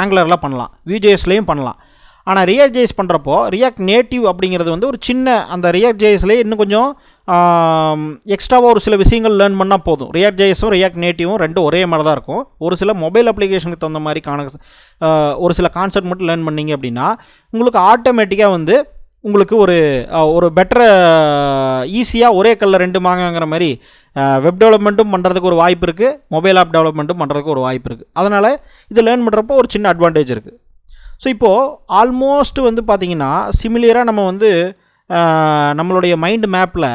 Angularலாம் பண்ணலாம், Vue.jsலையும் பண்ணலாம். ஆனால் React.js பண்ணுறப்போ React நேட்டிவ் அப்படிங்கிறது வந்து ஒரு சின்ன அந்த React.jsலேயே இன்னும் கொஞ்சம் எக்ஸ்ட்ராவாக ஒரு சில விஷயங்கள் லேர்ன் பண்ணால் போதும். React.jsம் React நேட்டிவும் ரெண்டும் ஒரே மாதிரி தான் இருக்கும். ஒரு சில மொபைல் அப்ளிகேஷனுக்கு தகுந்த மாதிரி ஒரு சில கான்செப்ட் மட்டும் லேர்ன் பண்ணிங்க அப்படின்னா உங்களுக்கு ஆட்டோமேட்டிக்காக வந்து உங்களுக்கு ஒரு பெட்டர் ஈஸியாக ஒரே கல்லில் ரெண்டு மாங்கங்கிற மாதிரி வெப் டெவலப்மெண்ட்டும் பண்ணுறதுக்கு ஒரு வாய்ப்பு இருக்குது, மொபைல் ஆப் டெவலப்மெண்ட்டும் பண்ணுறதுக்கு ஒரு வாய்ப்பு இருக்குது. அதனால் இது லேர்ன் பண்ணுறப்போ ஒரு சின்ன அட்வான்டேஜ் இருக்குது. ஸோ இப்போது ஆல்மோஸ்ட் வந்து பார்த்திங்கன்னா சிமிலியராக நம்ம வந்து நம்மளுடைய மைண்ட் மேப்பில்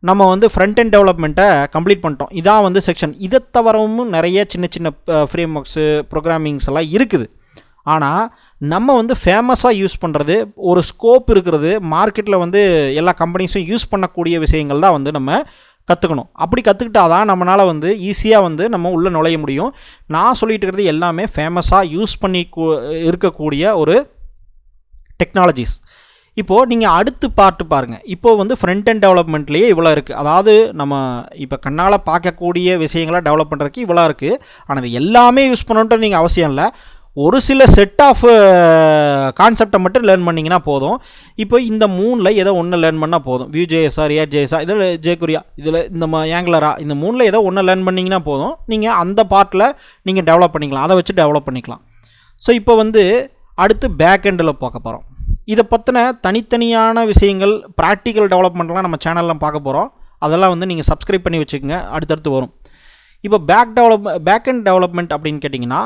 நம்ம வந்து ஃப்ரண்ட் அண்ட் டெவலப்மெண்ட்டை கம்ப்ளீட் பண்ணிட்டோம். இதான் வந்து செக்ஷன். இதை தவிரவும் நிறைய சின்ன சின்ன ஃப்ரேம் ஒர்க்ஸு ப்ரோக்ராமிங்ஸ் எல்லாம் இருக்குது. ஆனால் நம்ம வந்து ஃபேமஸாக யூஸ் பண்ணுறது, ஒரு ஸ்கோப் இருக்கிறது, மார்க்கெட்டில் வந்து எல்லா கம்பெனிஸும் யூஸ் பண்ணக்கூடிய விஷயங்கள் தான் வந்து நம்ம கற்றுக்கணும். அப்படி கற்றுக்கிட்டா தான் நம்மளால் வந்து ஈஸியாக வந்து நம்ம உள்ளே நுழைய முடியும். நான் சொல்லிட்டு இருக்கிறது எல்லாமே ஃபேமஸாக யூஸ் பண்ணி இருக்கக்கூடிய ஒரு டெக்னாலஜிஸ். இப்போது நீங்கள் அடுத்து பார்த்து பாருங்கள். இப்போது வந்து ஃப்ரண்ட் அண்ட் டெவலப்மெண்ட்லேயே இவ்வளோ இருக்குது. அதாவது நம்ம இப்போ கண்ணால் பார்க்கக்கூடிய விஷயங்களை டெவலப் பண்ணுறதுக்கு இவ்வளோ இருக்குது. ஆனால் இது எல்லாமே யூஸ் பண்ணணுன்ட்டு நீங்கள் அவசியம் இல்லை. ஒரு சில செட் ஆஃப் கான்செப்டை மட்டும் லேர்ன் பண்ணிங்கன்னா போதும். இப்போ இந்த மூணில் ஏதோ ஒன்று லேர்ன் பண்ணால் போதும். Vue.js, React.js, இதில் jQuery, இதில் இந்த Angular, இந்த மூணில் ஏதோ ஒன்று லேர்ன் பண்ணிங்கன்னா போதும். நீங்கள் அந்த பார்ட்டில் நீங்கள் டெவலப் பண்ணிக்கலாம், அதை வச்சு டெவலப் பண்ணிக்கலாம். ஸோ இப்போ வந்து அடுத்து பேக் எண்டில் பார்க்க போகிறோம். இதை பற்றின தனித்தனியான விஷயங்கள், ப்ராக்டிக்கல் டெவலப்மெண்ட்லாம் நம்ம சேனலில் பார்க்க போகிறோம். அதெல்லாம் வந்து நீங்கள் சப்ஸ்கிரைப் பண்ணி வச்சுக்கோங்க, அடுத்தடுத்து வரும். இப்போ பேக் எண்ட் டெவலப்மெண்ட் அப்படின்னு கேட்டிங்கன்னா,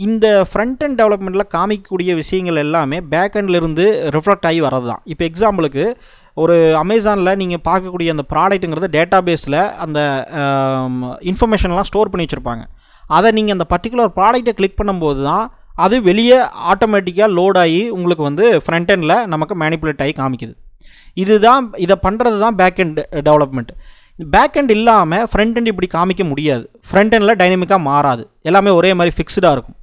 இந்த ஃப்ரண்ட் அண்ட் டெவலப்மெண்ட்டில் காமிக்கக்கூடிய விஷயங்கள் எல்லாமே பேக் எண்ட்லேருந்து ரிஃப்ளெக்ட் ஆகி வர்றது தான். இப்போ எக்ஸாம்பிளுக்கு ஒரு அமேசானில் நீங்கள் பார்க்கக்கூடிய அந்த ப்ராடக்ட்டுங்கிறது டேட்டா பேஸில் அந்த இன்ஃபர்மேஷன்லாம் ஸ்டோர் பண்ணி வச்சுருப்பாங்க. அதை நீங்கள் அந்த பர்டிகுலர் ப்ராடக்ட்டை கிளிக் பண்ணும்போது தான் அது வெளியே ஆட்டோமேட்டிக்காக லோட் ஆகி உங்களுக்கு வந்து ஃப்ரண்ட் எண்டில் நமக்கு மேனிப்புலேட் ஆகி காமிக்குது. இதை பண்ணுறது தான் back end development. Back end இல்லாமல் ஃப்ரண்ட் எண்ட் இப்படி காமிக்க முடியாது. ஃப்ரண்ட் எண்டில் டைனமிக்காக மாறாது, எல்லாமே ஒரே மாதிரி ஃபிக்ஸ்டாக இருக்கும்.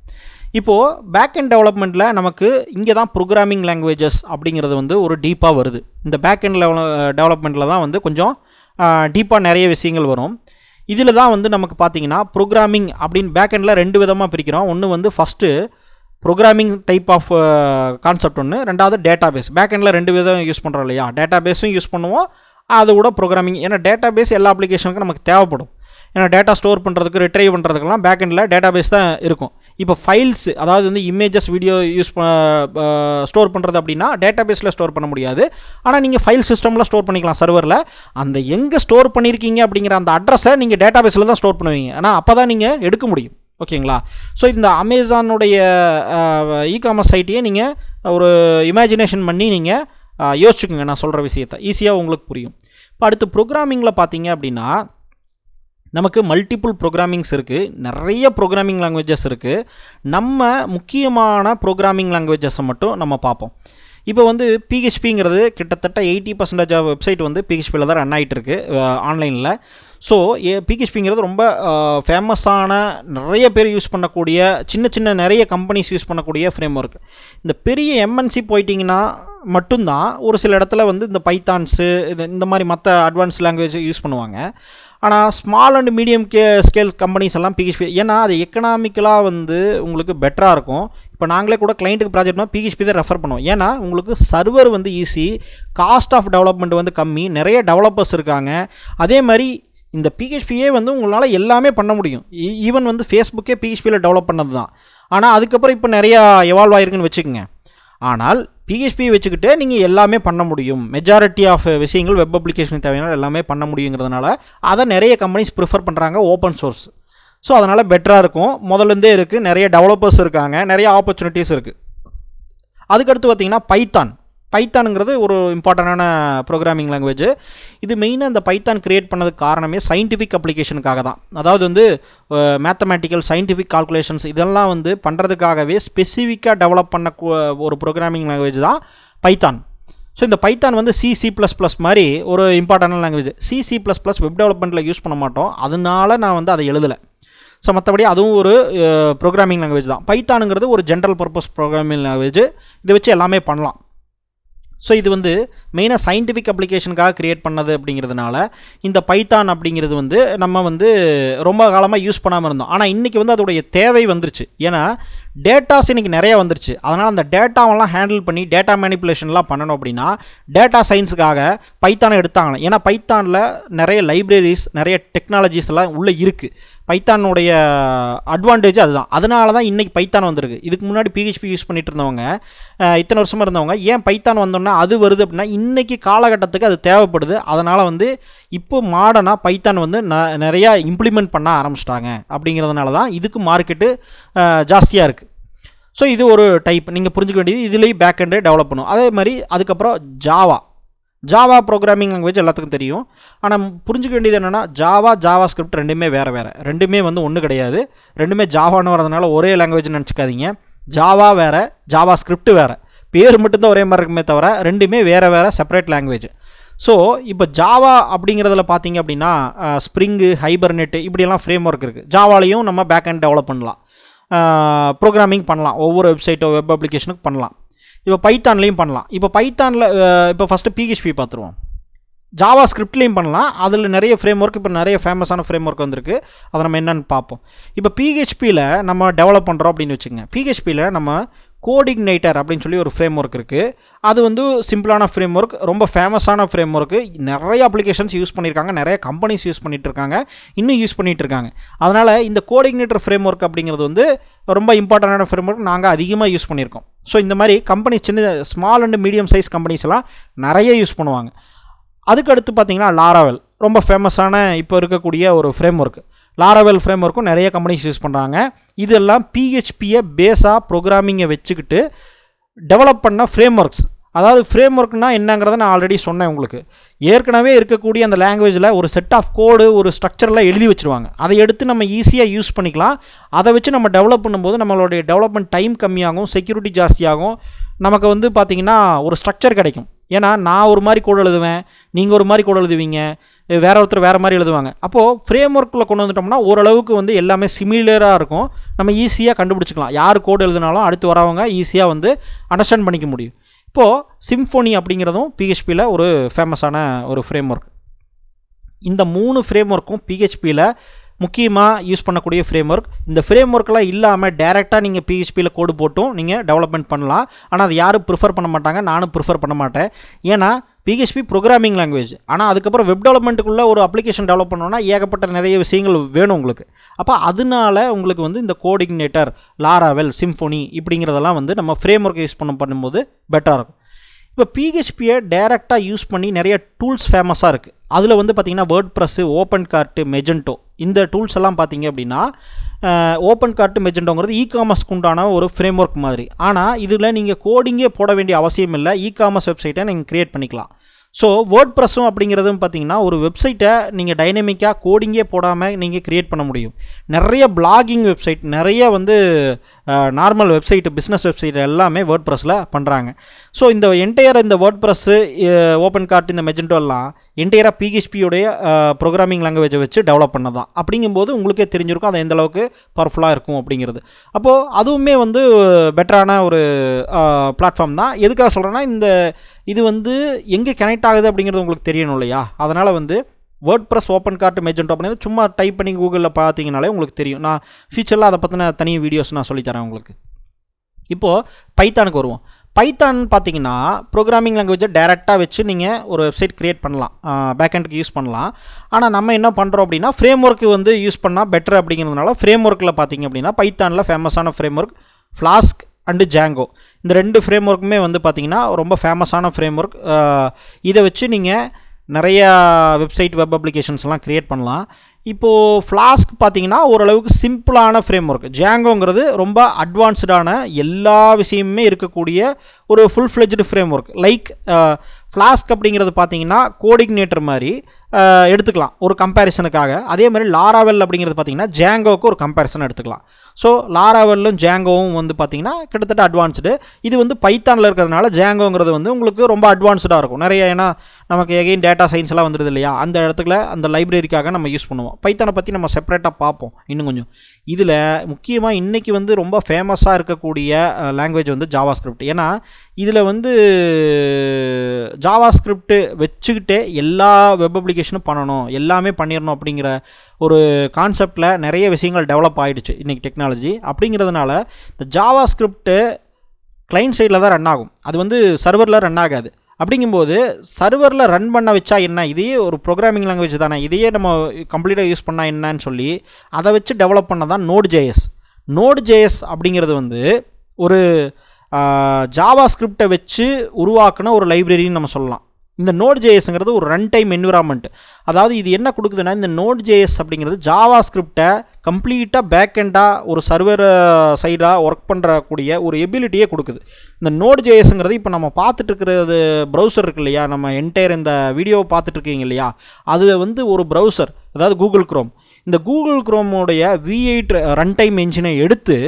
இப்போது பேக் எண்ட் டெவலப்மெண்ட்டில் நமக்கு இங்கே தான் ப்ரோக்ராமிங் லாங்குவேஜஸ் அப்படிங்கிறது வந்து ஒரு டீப்பாக வருது. இந்த பேக் எண்ட் டெவலப்மெண்ட்டில் தான் வந்து கொஞ்சம் டீப்பாக நிறைய விஷயங்கள் வரும். இதில் தான் வந்து நமக்கு பார்த்திங்கன்னா ப்ரோக்ராமிங் அப்படின்னு பேக் எண்டில் 2 விதமாக பிரிக்கிறோம். ஒன்று வந்து first programming type of concept ஒன்று, ரெண்டாவது டேட்டா பேஸ். பேக் எண்டில் 2 விதம் யூஸ் பண்ணுறோம் இல்லையா, டேட்டா பேஸும் யூஸ் பண்ணுவோம், அது கூட ப்ரோக்ராமிங். ஏன்னா டேட்டா பேஸ் எல்லா அப்ளிகேஷனுக்கும் நமக்கு தேவைப்படும். ஏன்னா டேட்டா ஸ்டோர் பண்ணுறதுக்கு ரிட்ரைவ் பண்ணுறதுக்கெல்லாம் பேக் எண்டில் டேட்டா பேஸ் தான் இருக்கும். இப்போ ஃபைல்ஸ், அதாவது வந்து இமேஜஸ் வீடியோ ஸ்டோர் பண்ணுறது அப்படின்னா டேட்டா பேஸில் ஸ்டோர் பண்ண முடியாது. ஆனால் நீங்கள் ஃபைல் சிஸ்டமில் ஸ்டோர் பண்ணிக்கலாம் சர்வரில். அந்த எங்கே ஸ்டோர் பண்ணியிருக்கீங்க அப்படிங்கிற அந்த அட்ரஸை நீங்கள் டேட்டா பேஸில் தான் ஸ்டோர் பண்ணுவீங்க. ஆனால் அப்போ தான் நீங்கள் எடுக்க முடியும். ஓகேங்களா? ஸோ இந்த அமேசானுடைய இ-காமர்ஸ் சைட்டையே நீங்கள் ஒரு இமேஜினேஷன் பண்ணி நீங்கள் யோசிச்சுக்கோங்க. நான் சொல்கிற விஷயத்தை ஈஸியாக உங்களுக்கு புரியும். இப்போ அடுத்து ப்ரோக்ராமிங்கில் பார்த்தீங்க அப்படின்னா நமக்கு மல்டிபிள் ப்ரோக்ராமிங்ஸ் இருக்குது, நிறைய ப்ரோக்ராமிங் லாங்குவேஜஸ் இருக்குது. நம்ம முக்கியமான ப்ரோக்ராமிங் லாங்குவேஜஸை மட்டும் நம்ம பார்ப்போம். இப்போ வந்து பிஹெச்பிங்கிறது கிட்டத்தட்ட 80% ஆஃப் வெப்சைட் வந்து பிஹெச்பியில் தான் ரன் ஆகிட்டுருக்கு ஆன்லைனில். ஸோ பிஹெச்பிங்கிறது ரொம்ப ஃபேமஸான, நிறைய பேர் யூஸ் பண்ணக்கூடிய, சின்ன நிறைய கம்பெனிஸ் யூஸ் பண்ணக்கூடிய ஃப்ரேம் ஒர்க். இந்த பெரிய எம்என்சி போயிட்டிங்கன்னா மட்டும்தான் ஒரு சில இடத்துல வந்து இந்த பைத்தான்ஸு இந்த மாதிரி மற்ற அட்வான்ஸ் லாங்குவேஜ் யூஸ் பண்ணுவாங்க. ஆனால் small and medium scale companies எல்லாம் பிஹெச்பி, ஏன்னா அது எக்கனாமிக்கலாக வந்து உங்களுக்கு பெட்டராக இருக்கும். இப்போ நாங்களே கூட கிளைண்ட்டுக்கு ப்ராஜெக்ட்னா பிஹெச்பி தான் ரெஃபர் பண்ணுவோம். ஏன்னா உங்களுக்கு சர்வர் வந்து ஈஸி, காஸ்ட் ஆஃப் டெவலப்மெண்ட் வந்து கம்மி, நிறைய டெவலப்பர்ஸ் இருக்காங்க. அதே மாதிரி இந்த பிஹெச்பியே வந்து உங்களால் எல்லாமே பண்ண முடியும். ஈவன் வந்து ஃபேஸ்புக்கே பிஹெச்பியில் டெவலப் பண்ணது தான். ஆனால் அதுக்கப்புறம் இப்போ நிறையா எவால்வ் ஆகிருக்குன்னு வச்சுக்கோங்க. ஆனால் பிஹெச்பி வச்சுக்கிட்டு நீங்கள் எல்லாமே பண்ண முடியும். மெஜாரிட்டி ஆஃப் விஷயங்கள் வெப் அப்ளிகேஷன் தேவையான எல்லாமே பண்ண முடியுங்கிறதுனால அதை நிறைய கம்பெனிஸ் ப்ரிஃபர் பண்ணுறாங்க ஓப்பன் சோர்ஸ். ஸோ அதனால் பெட்டராக இருக்கும். முதலேருந்தே இருக்குது, நிறைய டெவலப்பர்ஸ் இருக்காங்க, நிறைய ஆப்பர்ச்சுனிட்டிஸ் இருக்குது. அதுக்கடுத்து பார்த்திங்கன்னா பைத்தானுங்கிறது ஒரு இம்பார்ட்டண்டான ப்ரோக்ராமிங் லாங்குவேஜ். இது மெயினாக இந்த பைத்தான் கிரியேட் பண்ணதுக்கு காரணமே சயின்டிஃபிக் அப்ளிகேஷனுக்காக தான். அதாவது வந்து மேத்தமேட்டிக்கல் சயின்டிஃபிக் கால்குலேஷன்ஸ் இதெல்லாம் வந்து பண்ணுறதுக்காகவே ஸ்பெசிஃபிக்காக டெவலப் பண்ண ஒரு ப்ரோக்ராமிங் லாங்குவேஜ் தான் பைத்தான். ஸோ இந்த பைத்தான் வந்து C++ மாதிரி ஒரு இம்பார்ட்டண்டான லாங்குவேஜ். C++ வெப் டெவலப்மெண்ட்டில் யூஸ் பண்ண மாட்டோம், அதனால நான் வந்து அதை எழுதலை. ஸோ மற்றபடி அதுவும் ஒரு ப்ரோக்ராமிங் லாங்குவேஜ் தான். பைத்தானுங்கிறது ஒரு ஜென்ரல் பர்பஸ் ப்ரோக்ராமிங் லாங்குவேஜ். இதை வச்சு எல்லாமே பண்ணலாம். ஸோ இது வந்து மெயினாக சயின்டிஃபிக் அப்ளிகேஷனுக்காக க்ரியேட் பண்ணது அப்படிங்கிறதுனால இந்த பைத்தான் அப்படிங்கிறது வந்து நம்ம வந்து ரொம்ப காலமாக யூஸ் பண்ணாமல் இருந்தோம். ஆனால் இன்றைக்கி வந்து அதோடைய தேவை வந்துருச்சு. ஏன்னா டேட்டாஸ் இன்றைக்கி நிறையா வந்துருச்சு. அதனால் அந்த டேட்டாவெல்லாம் ஹேண்டில் பண்ணி டேட்டா மேனிப்புலேஷன்லாம் பண்ணணும் அப்படின்னா டேட்டா சயின்ஸுக்காக பைத்தானை எடுத்தாங்க. ஏன்னா பைத்தானில் நிறைய லைப்ரரிஸ், நிறைய டெக்னாலஜிஸ் எல்லாம் உள்ளே இருக்குது. பைத்தானுடைய அட்வான்டேஜ் அதுதான். அதனால தான் இன்றைக்கி பைத்தான் வந்திருக்கு. இதுக்கு முன்னாடி பிஹெச்பி யூஸ் பண்ணிட்டு இருந்தவங்க, இத்தனை வருஷமாக இருந்தவங்க, ஏன் பைத்தான் வந்தோன்னா அது வருது அப்படின்னா இன்றைக்கி காலகட்டத்துக்கு அது தேவைப்படுது. அதனால் வந்து இப்போ மாடர்னாக பைத்தான் வந்து நிறையா இம்ப்ளிமெண்ட் பண்ண ஆரம்பிச்சிட்டாங்க. அப்படிங்கிறதுனால தான் இதுக்கு மார்க்கெட்டு ஜாஸ்தியாக இருக்குது. ஸோ இது ஒரு டைப் நீங்கள் புரிஞ்சுக்க வேண்டியது. இதுலேயும் பேக் எண்டு டெவலப் பண்ணும். அதே மாதிரி அதுக்கப்புறம் ஜாவா ப்ரோக்ராமிங் லாங்குவேஜ் எல்லாத்துக்கும் தெரியும். ஆனால் புரிஞ்சுக்க வேண்டியது என்னென்னா ஜாவா ஸ்கிரிப்ட் ரெண்டுமே வேறு. ரெண்டுமே வந்து ஒன்று கிடையாது. ரெண்டுமே ஜாவான்னு வரதுனால ஒரே லாங்குவேஜ்னு நினச்சிக்காதீங்க. ஜாவா வேறு, ஜாவா ஸ்கிரிப்ட் வேறு. பேர் மட்டும்தான் ஒரே மாதிரி இருக்குமே தவிர ரெண்டுமே வேறு செப்பரேட் லாங்குவேஜ். ஸோ இப்போ ஜாவா அப்படிங்கிறதுல பார்த்தீங்க அப்படின்னா ஸ்ப்ரிங்கு, ஹைபர்நெட்டு இப்படியெல்லாம் ஃப்ரேம் ஒர்க் இருக்குது. ஜாவாலையும் நம்ம பேக் எண்ட் டெவலப் பண்ணலாம், ப்ரோக்ராமிங் பண்ணலாம், ஒவ்வொரு வெப்சைட்டோ வெப் அப்ளிகேஷனுக்கு பண்ணலாம். இப்போ பைத்தான்லேயும் பண்ணலாம். இப்போ பைத்தானில் இப்போ ஃபஸ்ட்டு பிஹெச்பி பார்த்துருவோம். ஜாவா ஸ்கிரிப்ட்லேயும் பண்ணலாம். அதில் நிறைய ஃப்ரேம் ஒர்க், இப்போ நிறைய ஃபேமஸான ஃப்ரேம் ஒர்க் வந்திருக்கு. அதை நம்ம என்னென்னு பார்ப்போம். இப்போ பிஹெச்பியில் நம்ம டெவலப் பண்ணுறோம் அப்படின்னு வச்சுக்கோங்க. பிஹெச்பியில் நம்ம கோடிக்னேட்டர் அப்படின்னு சொல்லி ஒரு ஃப்ரேம் ஒர்க் இருக்குது. அது வந்து சிம்பிளான ஃப்ரேம் ஒர்க், ரொம்ப ஃபேமஸான ஃப்ரேம் ஒர்க்கு. நிறைய அப்ளிகேஷன்ஸ் யூஸ் பண்ணியிருக்காங்க, நிறைய கம்பெனிஸ் யூஸ் பண்ணிகிட்டு இருக்காங்க, இன்னும் யூஸ் பண்ணிகிட்டு இருக்காங்க. அதனால் இந்த கோடிக்னேட்டர் ஃப்ரேம் ஒர்க் அப்படிங்கிறது வந்து ரொம்ப இம்பார்ட்டண்டான ஃப்ரேம் ஒர்க், நாங்கள் அதிகமாக யூஸ் பண்ணியிருக்கோம். ஸோ இந்த மாதிரி கம்பெனிஸ், சின்ன small and medium size companies எல்லாம் நிறைய யூஸ் பண்ணுவாங்க. அதுக்கடுத்து பார்த்திங்கன்னா லாராவெல் ரொம்ப ஃபேமஸான இப்போ இருக்கக்கூடிய ஒரு ஃப்ரேம் ஒர்க். லாராவெல் ஃப்ரேம் ஒர்க்கும் நிறைய கம்பெனிஸ் யூஸ் பண்ணுறாங்க. இதெல்லாம் பிஹெச்பியை பேஸாக ப்ரோக்ராமிங்கை வச்சுக்கிட்டு டெவலப் பண்ண ஃப்ரேம் ஒர்க்ஸ். அதாவது ஃப்ரேம் ஒர்க்னால் என்னங்கிறத நான் ஆல்ரெடி சொன்னேன் உங்களுக்கு. ஏற்கனவே இருக்கக்கூடிய அந்த லாங்குவேஜில் ஒரு செட் ஆஃப் கோடு, ஒரு ஸ்ட்ரக்சரில் எழுதி வச்சுருவாங்க. அதை எடுத்து நம்ம ஈஸியாக யூஸ் பண்ணிக்கலாம். அதை வச்சு நம்ம டெவலப் பண்ணும்போது நம்மளுடைய டெவலப்மெண்ட் டைம் கம்மியாகும், செக்யூரிட்டி ஜாஸ்தியாகும். நமக்கு வந்து பார்த்திங்கன்னா ஒரு ஸ்ட்ரக்சர் கிடைக்கும். ஏன்னா நான் ஒரு மாதிரி கோடு எழுதுவேன், நீங்கள் ஒரு மாதிரி கோடு எழுதுவீங்க, வேறு ஒருத்தர் வேறு மாதிரி எழுதுவாங்க. அப்போது ஃப்ரேம் ஒர்க்கில் கொண்டு வந்துட்டோம்னா ஓரளவுக்கு வந்து எல்லாமே சிமிலராக இருக்கும். நம்ம ஈஸியாக கண்டுபிடிச்சிக்கலாம். யார் கோடு எழுதினாலும் அடுத்து வரவங்க ஈஸியாக வந்து அண்டர்ஸ்டாண்ட் பண்ணிக்க முடியும். இப்போது சிம்ஃபோனி அப்படிங்கிறதும் பிஹெச்பியில் ஒரு ஃபேமஸான ஒரு ஃப்ரேம் ஒர்க். இந்த 3 ஃப்ரேம் ஒர்க்கும் பிஹெச்பியில் முக்கியமாக யூஸ் பண்ணக்கூடிய ஃப்ரேம் ஒர்க். இந்த ஃப்ரேம் ஒர்க்கெலாம் இல்லாமல் டேரெக்டாக நீங்கள் பிஹெச்பியில் கோடு போட்டும் நீங்கள் டெவலப்மெண்ட் பண்ணலாம். ஆனால் அது யாரும் ப்ரிஃபர் பண்ண மாட்டாங்க, நானும் ப்ரிஃபர் பண்ண மாட்டேன். ஏன்னா பிஹெச்பி ப்ரோக்ராமிங் லாங்குவேஜ். ஆனால் அதுக்கப்புறம் வெப் டெவலப்மெண்ட்டுக்குள்ளே ஒரு அப்ளிகேஷன் டெவலப் பண்ணோன்னா ஏகப்பட்ட நிறைய விஷயங்கள் வேணும் உங்களுக்கு. அப்போ அதனால உங்களுக்கு வந்து இந்த கோஆர்டினேட்டர், லாராவெல், சிம்ஃபோனி இப்படிங்கிறதெல்லாம் வந்து நம்ம ஃப்ரேம் ஒர்க்கை யூஸ் பண்ணும்போது பெட்டராக இருக்கும். இப்போ பிஹெச்பியை டேரெக்டாக யூஸ் பண்ணி நிறைய டூல்ஸ் ஃபேமஸாக இருக்குது. அதில் வந்து பார்த்திங்கன்னா வேர்ட் ப்ரெஸ்ஸு, ஓப்பன் கார்ட்டு, மெஜெண்டோ இந்த டூல்ஸ் எல்லாம் பார்த்திங்க அப்படின்னா ஓப்பன் கார்ட்டு, மெஜெண்டோங்கிறது இ-காமர்ஸ்க்கு உண்டான ஒரு ஃப்ரேம் ஒர்க் மாதிரி. ஆனால் இதில் நீங்கள் கோடிங்கே போட வேண்டிய அவசியம் இல்லை. இ-காமர்ஸ் வெப்சைட்டை நீங்கள் க்ரியேட் பண்ணிக்கலாம். ஸோ வேர்ட் ப்ரெஸ்ஸும் அப்படிங்கிறதும் பார்த்திங்கன்னா ஒரு வெப்சைட்டை நீங்கள் டைனமிக்காக கோடிங்கே போடாமல் நீங்கள் க்ரியேட் பண்ண முடியும். நிறைய பிளாகிங் வெப்சைட், நிறைய வந்து நார்மல் வெப்சைட்டு, பிஸ்னஸ் வெப்சைட் எல்லாமே வேர்ட் ப்ரெஸ்ஸில் பண்ணுறாங்க. ஸோ இந்த என்டையர் இந்த வேர்ட் ப்ரெஸ்ஸு, ஓப்பன் கார்ட், இந்த மெஜெண்டோ எல்லாம் என்டையராக பிஹெச்பியோடைய ப்ரோக்ராமிங் லாங்குவேஜை வச்சு டெவலப் பண்ணதான். அப்படிங்கும்போது உங்களுக்கே தெரிஞ்சிருக்கும் அது எந்தளவுக்கு பவர்ஃபுல்லாக இருக்கும் அப்படிங்கிறது. அப்போது அதுவுமே வந்து பெட்டரான ஒரு பிளாட்ஃபார்ம் தான். எதுக்காக சொல்கிறேன்னா இது வந்து எங்கே கனெக்ட் ஆகுது அப்படிங்கிறது உங்களுக்கு தெரியணும் இல்லையா? அதனால் வந்து வேர்ட் ப்ரெஸ், ஓப்பன் கார்ட், மெஜெண்டோ அப்படிங்கிறது சும்மா டைப் பண்ணி கூகுளில் பார்த்தீங்கனாலே உங்களுக்கு தெரியும். நான் ஃபியூச்சரில் அதை பற்றின தனி வீடியோஸ் நான் சொல்லித்தரேன் உங்களுக்கு. இப்போது பைத்தானுக்கு வருவோம். பைத்தான் பார்த்தீங்கன்னா ப்ரோக்ராமிங் லாங்குவேஜை டேரெக்டாக வச்சு நீங்கள் ஒரு வெப்சைட் க்ரியேட் பண்ணலாம், பேக்எண்டுக்கு யூஸ் பண்ணலாம். ஆனால் நம்ம என்ன பண்ணுறோம் அப்படின்னா ஃப்ரேம் ஒர்க்கு வந்து யூஸ் பண்ணால் பெட்டர் அப்படிங்கிறதுனால ஃப்ரேம் ஒர்க்கில் பார்த்தீங்க அப்படின்னா பைத்தானில் ஃபேமஸான frame work flask and Django. இந்த 2 ஃப்ரேம் ஒர்க்குமே வந்து பார்த்திங்கன்னா ரொம்ப ஃபேமஸான ஃப்ரேம் ஒர்க். இதை வச்சு நீங்கள் நிறையா வெப்சைட், வெப் அப்ளிகேஷன்ஸ்லாம் க்ரியேட் பண்ணலாம். இப்போது ஃப்ளாஸ்க் பார்த்தீங்கன்னா ஓரளவுக்கு சிம்பிளான ஃப்ரேம் ஒர்க். ஜாங்கோங்கிறது ரொம்ப அட்வான்ஸ்டான எல்லா விஷயமுமே இருக்கக்கூடிய ஒரு full fledged frame work. Like flask அப்படிங்கிறது பார்த்தீங்கன்னா கோஆர்டினேட்டர் மாதிரி எடுத்துக்கலாம் ஒரு கம்பேரிசனுக்காக. அதே மாதிரி லாராவெல் அப்படிங்கிறது பார்த்தீங்கன்னா ஜாங்கோவுக்கு ஒரு கம்பேரிசன் எடுத்துக்கலாம். ஸோ லாராவெல்லும் ஜாங்கோவும் வந்து பார்த்திங்கன்னா கிட்டத்தட்ட அட்வான்ஸ்டு. இது வந்து பைத்தானில் இருக்கிறதுனால ஜாங்கோங்கிறது வந்து உங்களுக்கு ரொம்ப அட்வான்ஸ்டாக இருக்கும் நிறைய. ஏன்னா நமக்கு எகைன் டேட்டா சயின்ஸ்லாம் வந்துடுது இல்லையா? அந்த இடத்துல அந்த லைப்ரரிக்காக நம்ம யூஸ் பண்ணுவோம். பைத்தானை பற்றி நம்ம செப்பரேட்டாக பார்ப்போம் இன்னும் கொஞ்சம். இதில் முக்கியமாக இன்றைக்கி வந்து ரொம்ப ஃபேமஸாக இருக்கக்கூடிய லாங்குவேஜ் வந்து ஜாவா ஸ்கிரிப்ட். ஏன்னா இதில் வந்து ஜாவா ஸ்கிரிப்ட் வச்சுக்கிட்டே எல்லா வெப் அப்ளிகேஷனும் பண்ணணும், எல்லாமே பண்ணிடணும் அப்படிங்கிற ஒரு கான்செப்டில் நிறைய விஷயங்கள் டெவலப் ஆகிடுச்சு இன்றைக்கி டெக்னாலஜி. அப்படிங்கிறதுனால இந்த ஜாவா ஸ்கிரிப்ட்டு கிளைண்ட் சைடில் தான் ரன் ஆகும், அது வந்து சர்வரில் ரன் ஆகாது. அப்படிங்கும்போது சர்வரில் ரன் பண்ண வச்சா என்ன, இதையே ஒரு ப்ரோக்ராமிங் லாங்குவேஜ் தானே, இதையே நம்ம கம்ப்ளீட்டாக யூஸ் பண்ணால் என்னன்னு சொல்லி அதை வச்சு டெவலப் பண்ண தான் Node.js. Node.js அப்படிங்கிறது வந்து ஒரு ஜாவா ஸ்கிரிப்டை வச்சு உருவாக்குன ஒரு லைப்ரரின்னு நம்ம சொல்லலாம். இந்த Node.jsங்கிறது ஒரு ரன் டைம் என்விரான்மெண்ட். அதாவது இது என்ன கொடுக்குதுன்னா, இந்த Node.js அப்படிங்கிறது ஜாவா ஸ்கிரிப்டை கம்ப்ளீட்டாக பேக்கெண்டாக ஒரு சர்வர் சைடாக ஒர்க் பண்ணுறக்கூடிய ஒரு எபிலிட்டியே கொடுக்குது. இந்த Node.jsங்கிறது இப்போ நம்ம பார்த்துட்டு இருக்கிறது ப்ரௌசர் இருக்கு இல்லையா, நம்ம என்டையர் இந்த வீடியோவை பார்த்துட்டு இருக்கீங்க இல்லையா, அதில் வந்து ஒரு ப்ரௌசர், அதாவது கூகுள் குரோம். இந்த கூகுள் குரோமோடைய V8 ரன் டைம் என்ஜினை எடுத்து